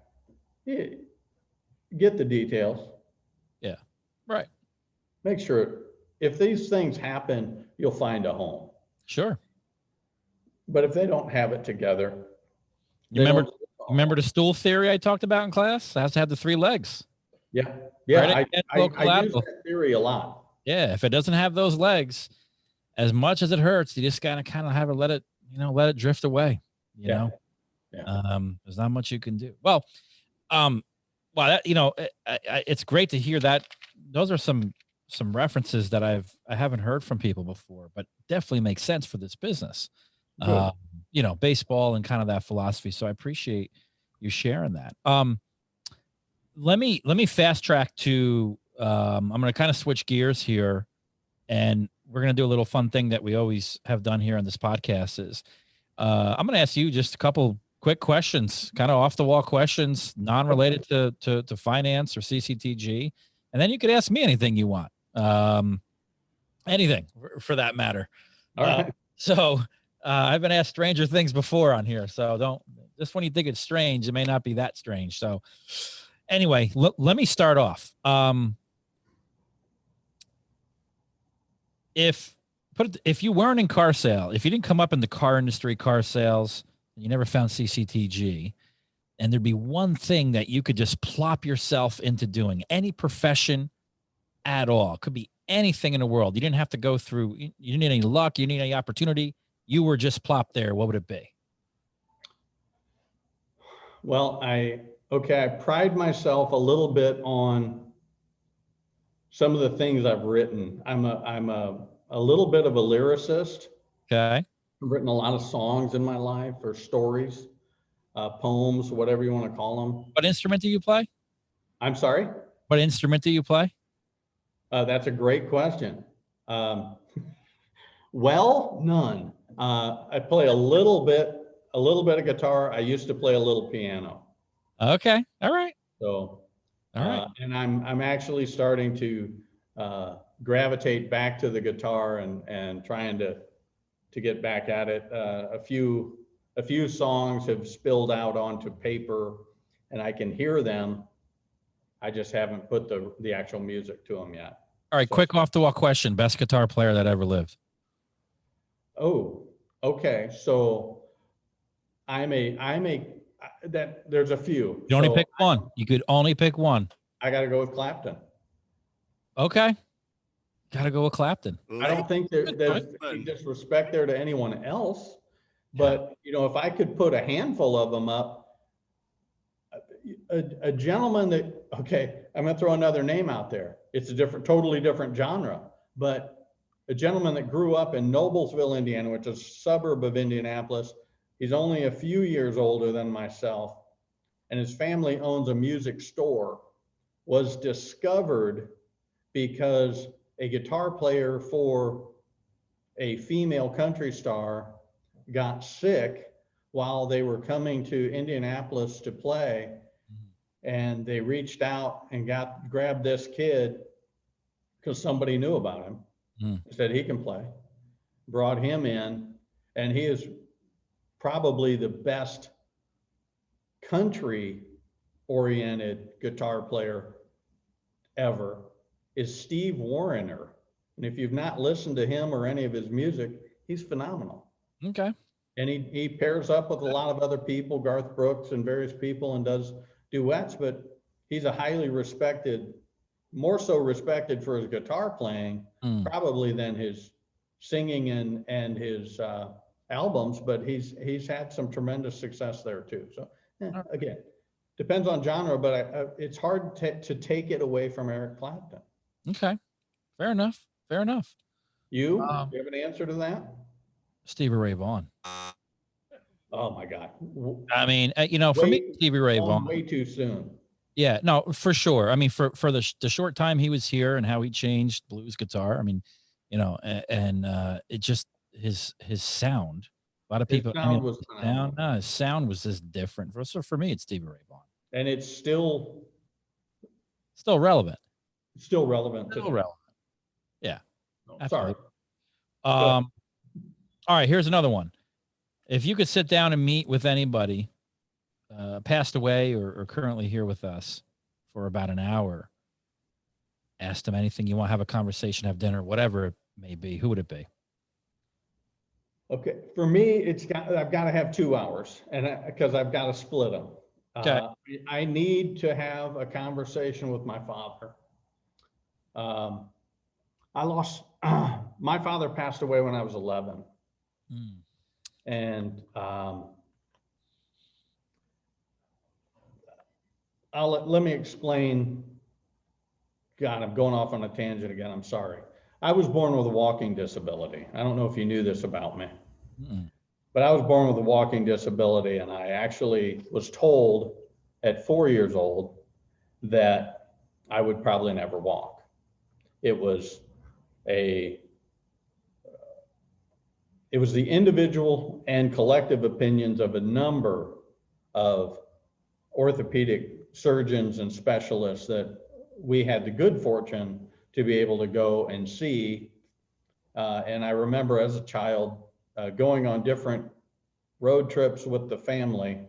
[SPEAKER 2] get the details.
[SPEAKER 1] Yeah. Right.
[SPEAKER 2] Make sure if these things happen, you'll find a home.
[SPEAKER 1] Sure.
[SPEAKER 2] But if they don't have it together,
[SPEAKER 1] you remember the stool theory I talked about in class? It has to have the 3 legs.
[SPEAKER 2] Yeah. Yeah.
[SPEAKER 1] Right?
[SPEAKER 2] I use that theory a lot.
[SPEAKER 1] Yeah. If it doesn't have those legs, as much as it hurts, you just gotta kind of have it, let it drift away. You know, there's not much you can do. Well, it's great to hear that. Those are some references that I haven't heard from people before, but definitely makes sense for this business. Baseball and kind of that philosophy. So I appreciate you sharing that. Let me fast track to, I'm going to kind of switch gears here, and we're going to do a little fun thing that we always have done here on this podcast is, I'm going to ask you just a couple quick questions, kind of off the wall questions, non-related to finance or CCTG. And then you could ask me anything you want. Anything for that matter.
[SPEAKER 2] All right.
[SPEAKER 1] I've been asked stranger things before on here. So just when you think it's strange, it may not be that strange. So anyway, let me start off. If you weren't in car sale, if you didn't come up in the car industry, car sales, you never found CCTG, and there'd be one thing that you could just plop yourself into doing, any profession at all, could be anything in the world, you didn't have to go through, you didn't need any luck, you didn't need any opportunity, you were just plopped there, what would it be?
[SPEAKER 2] Well, I pride myself a little bit on some of the things I've written. I'm a little bit of a lyricist.
[SPEAKER 1] Okay.
[SPEAKER 2] I've written a lot of songs in my life, or stories, poems, whatever you want to call them.
[SPEAKER 1] What instrument do you play?
[SPEAKER 2] I'm sorry?
[SPEAKER 1] What instrument do you play?
[SPEAKER 2] That's a great question. Well, none. I play a little bit of guitar. I used to play a little piano.
[SPEAKER 1] Okay. All right.
[SPEAKER 2] So,
[SPEAKER 1] All right.
[SPEAKER 2] and I'm actually starting to gravitate back to the guitar and trying to get back at it. A few songs have spilled out onto paper, and I can hear them. I just haven't put the actual music to them yet.
[SPEAKER 1] All right.
[SPEAKER 2] So,
[SPEAKER 1] quick off the wall question. Best guitar player that ever lived.
[SPEAKER 2] Oh, okay. So there's a few.
[SPEAKER 1] You can only
[SPEAKER 2] So
[SPEAKER 1] pick one. You could only pick one.
[SPEAKER 2] I got to go with Clapton.
[SPEAKER 1] Okay. Got to go with Clapton.
[SPEAKER 2] I don't think there's any disrespect there to anyone else, but if I could put a handful of them up, a gentleman that, I'm going to throw another name out there. It's a totally different genre, but a gentleman that grew up in Noblesville, Indiana, which is a suburb of Indianapolis. He's only a few years older than myself, and his family owns a music store, was discovered because a guitar player for a female country star got sick while they were coming to Indianapolis to play. And they reached out and grabbed this kid because somebody knew about him. Said he can play, brought him in, and he is probably the best country oriented guitar player ever, is Steve Wariner. And if you've not listened to him or any of his music, he's phenomenal.
[SPEAKER 1] Okay.
[SPEAKER 2] And he pairs up with a lot of other people, Garth Brooks and various people, and does duets, but he's a highly respected, more so respected for his guitar playing, probably than his singing and his albums, but he's had some tremendous success there too. So again, depends on genre, but it's hard to take it away from Eric Clapton.
[SPEAKER 1] Okay. Fair enough.
[SPEAKER 2] You have an answer to that?
[SPEAKER 1] Stevie Ray Vaughan.
[SPEAKER 2] Oh my God.
[SPEAKER 1] I mean, for me, Stevie Ray Vaughan.
[SPEAKER 2] Way too soon.
[SPEAKER 1] Yeah, no, for sure. I mean, for the short time he was here and how he changed blues guitar. I mean, it just his sound. A lot of people. His sound was just different. So for me, it's Stevie Ray Vaughan.
[SPEAKER 2] And it's still
[SPEAKER 1] relevant.
[SPEAKER 2] Still relevant.
[SPEAKER 1] Yeah.
[SPEAKER 2] Oh, sorry.
[SPEAKER 1] All right, here's another one. If you could sit down and meet with anybody, passed away or currently here with us, for about an hour, ask them anything you want, have a conversation, have dinner, whatever it may be, who would it be?
[SPEAKER 2] Okay, for me, I've got to have 2 hours, and because I've got to split them.
[SPEAKER 1] Okay.
[SPEAKER 2] I need to have a conversation with my father. My father passed away when I was 11. And let me explain. God, I'm going off on a tangent again. I'm sorry. I was born with a walking disability. I don't know if you knew this about me, but I was born with a walking disability, and I actually was told at 4 years old that I would probably never walk. It was the individual and collective opinions of a number of orthopedic surgeons and specialists that we had the good fortune to be able to go and see. And I remember as a child going on different road trips with the family.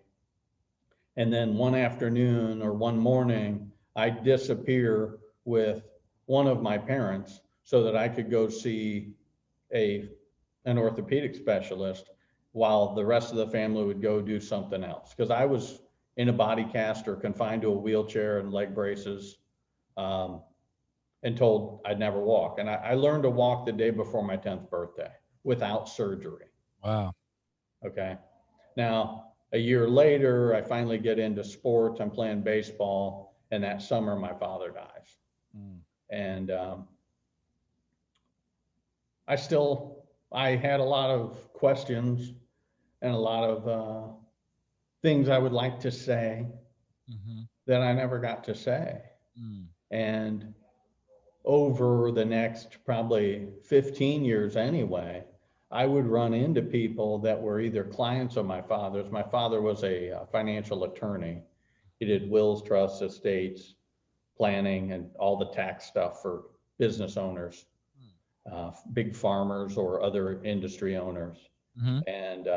[SPEAKER 2] And then one afternoon or one morning, I'd disappear with one of my parents so that I could go see an orthopedic specialist while the rest of the family would go do something else. Because I was in a body cast or confined to a wheelchair and leg braces. and told I'd never walk. And I learned to walk the day before my 10th birthday without surgery.
[SPEAKER 1] Wow.
[SPEAKER 2] Okay. Now, a year later, I finally get into sports. I'm playing baseball. And that summer, my father dies. And I had a lot of questions and a lot of things I would like to say that I never got to say. And over the next probably 15 years anyway, I would run into people that were either clients of my father's. My father was a financial attorney. He did wills, trusts, estates, planning, and all the tax stuff for business owners, big farmers or other industry owners. And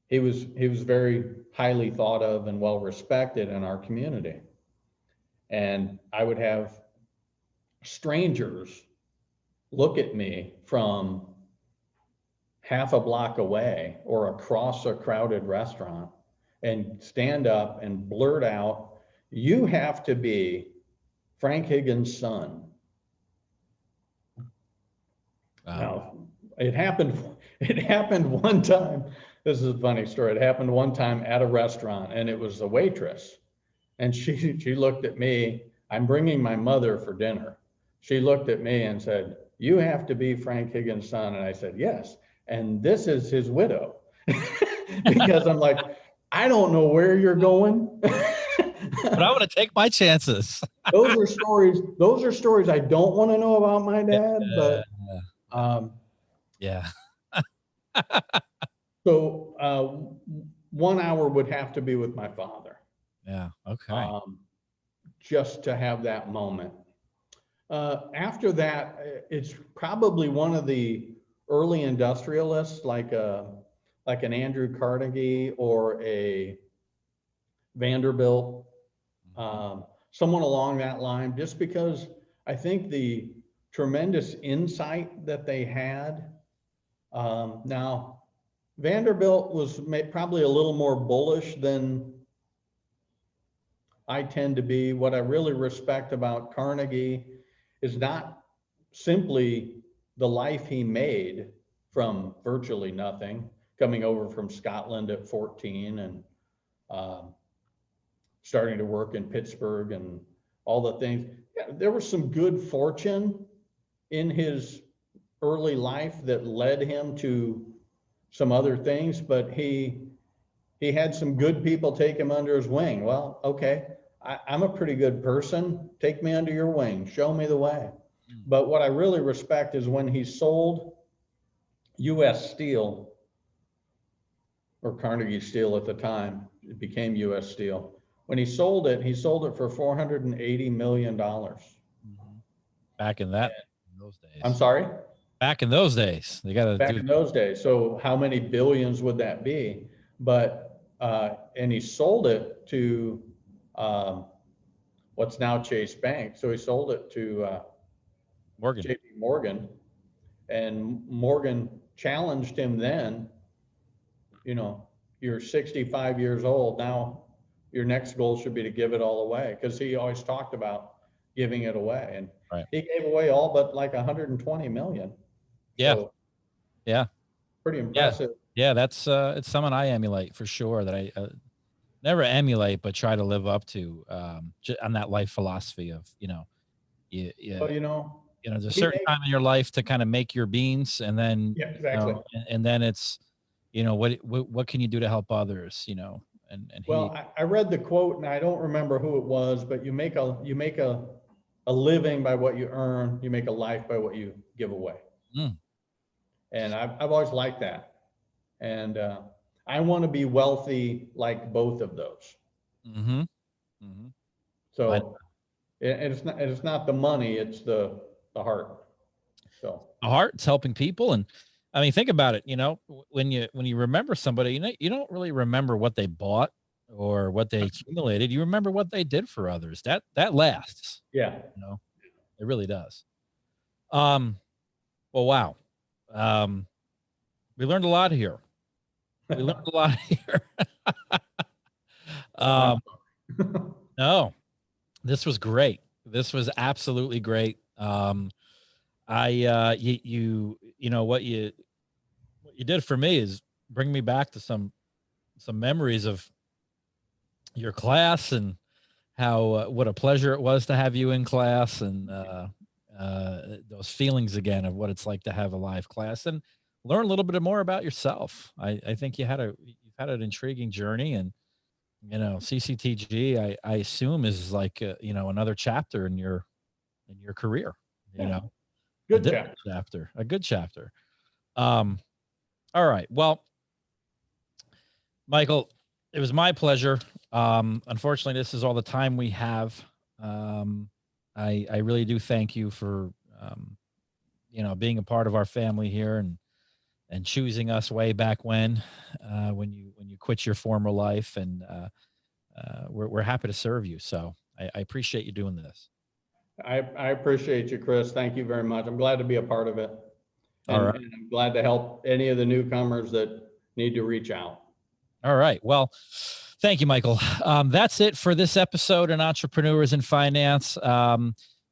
[SPEAKER 2] he was very highly thought of and well respected in our community. And I would have strangers look at me from half a block away or across a crowded restaurant and stand up and blurt out, "You have to be Frank Higgins' son." Now, it happened one time. This is a funny story. It happened one time at a restaurant, and it was the waitress. And she looked at me. I'm bringing my mother for dinner. She looked at me and said, "You have to be Frank Higgins' son." And I said, "Yes. And this is his widow." Because I'm like, I don't know where you're going.
[SPEAKER 1] But I want to take my chances.
[SPEAKER 2] Those are stories I don't want to know about my dad, but
[SPEAKER 1] yeah.
[SPEAKER 2] So 1 hour would have to be with my father.
[SPEAKER 1] Yeah. Okay.
[SPEAKER 2] Just to have that moment. After that, it's probably one of the early industrialists, like an Andrew Carnegie or a Vanderbilt, someone along that line, just because I think the tremendous insight that they had. Now, Vanderbilt was probably a little more bullish than I tend to be. What I really respect about Carnegie is not simply the life he made from virtually nothing, coming over from Scotland at 14 and starting to work in Pittsburgh and all the things. Yeah, there was some good fortune in his early life that led him to some other things, but he had some good people take him under his wing. Well, okay, I'm a pretty good person. Take me under your wing. Show me the way. But what I really respect is when he sold U.S. Steel, or Carnegie Steel at the time, it became U.S. Steel. When he sold it for $480 million.
[SPEAKER 1] Back in those days.
[SPEAKER 2] I'm sorry?
[SPEAKER 1] Back in those days. They got to
[SPEAKER 2] Back in those days. So how many billions would that be? But, and he sold it to what's now Chase Bank. So he sold it to
[SPEAKER 1] Morgan.
[SPEAKER 2] JP Morgan, and Morgan challenged him then, you're 65 years old now, your next goal should be to give it all away, because he always talked about giving it away, and he gave away all but like 120 million.
[SPEAKER 1] Yeah.
[SPEAKER 2] So,
[SPEAKER 1] yeah.
[SPEAKER 2] Pretty impressive.
[SPEAKER 1] Yeah. That's it's someone I emulate for sure, that I never emulate, but try to live up to on that life philosophy of, there's a certain time in your life to kind of make your beans, and then,
[SPEAKER 2] exactly.
[SPEAKER 1] And then it's, what can you do to help others, and
[SPEAKER 2] I read the quote, and I don't remember who it was, but you make a living by what you earn, you make a life by what you give away. And I've always liked that. And I want to be wealthy like both of those. So it's not the money, it's the heart. So
[SPEAKER 1] the heart, it's helping people. And I mean, think about it, when you remember somebody, you don't really remember what they bought or what they accumulated. You remember what they did for others. That lasts.
[SPEAKER 2] Yeah.
[SPEAKER 1] It really does. Well, wow. We learned a lot here. No, this was great. This was absolutely great. You know what you did for me is bring me back to some memories of your class and how what a pleasure it was to have you in class, and those feelings again of what it's like to have a live class and learn a little bit more about yourself. I think you've had an intriguing journey, and CCTG I assume is like another chapter in your career.
[SPEAKER 2] Yeah.
[SPEAKER 1] A
[SPEAKER 2] Good
[SPEAKER 1] different chapter, a good chapter. All right. Well, Michael, it was my pleasure. Unfortunately, this is all the time we have. I really do thank you for, being a part of our family here and choosing us way back when you quit your former life, and we're happy to serve you. So I appreciate you doing this.
[SPEAKER 2] I appreciate you, Kris. Thank you very much. I'm glad to be a part of it. And I'm glad to help any of the newcomers that need to reach out.
[SPEAKER 1] All right. Well, thank you, Michael. That's it for this episode in Entrepreneurs in Finance. I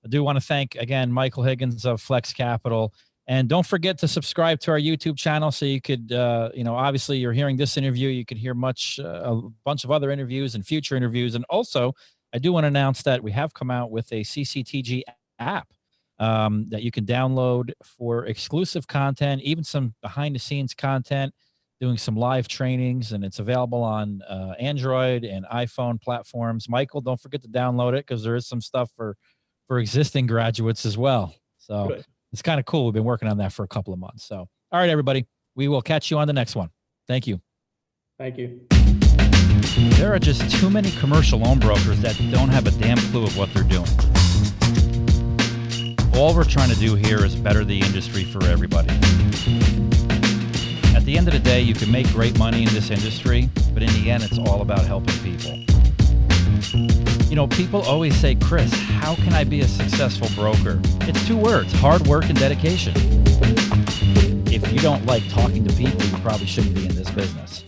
[SPEAKER 1] do want to thank, again, Michael Higgins of Flex Capital. And don't forget to subscribe to our YouTube channel so you could, obviously you're hearing this interview. You could hear a bunch of other interviews and future interviews. And also, I do want to announce that we have come out with a CCTG app that you can download for exclusive content, even some behind-the-scenes content, doing some live trainings, and it's available on Android and iPhone platforms. Michael, don't forget to download it because there is some stuff for existing graduates as well. So good. It's kind of cool. We've been working on that for a couple of months. So, all right, everybody, we will catch you on the next one. Thank you.
[SPEAKER 2] Thank you.
[SPEAKER 1] There are just too many commercial loan brokers that don't have a damn clue of what they're doing. All we're trying to do here is better the industry for everybody. At the end of the day, you can make great money in this industry, but in the end, it's all about helping people. People always say, Kris, how can I be a successful broker? It's 2 words, hard work and dedication. If you don't like talking to people, you probably shouldn't be in this business.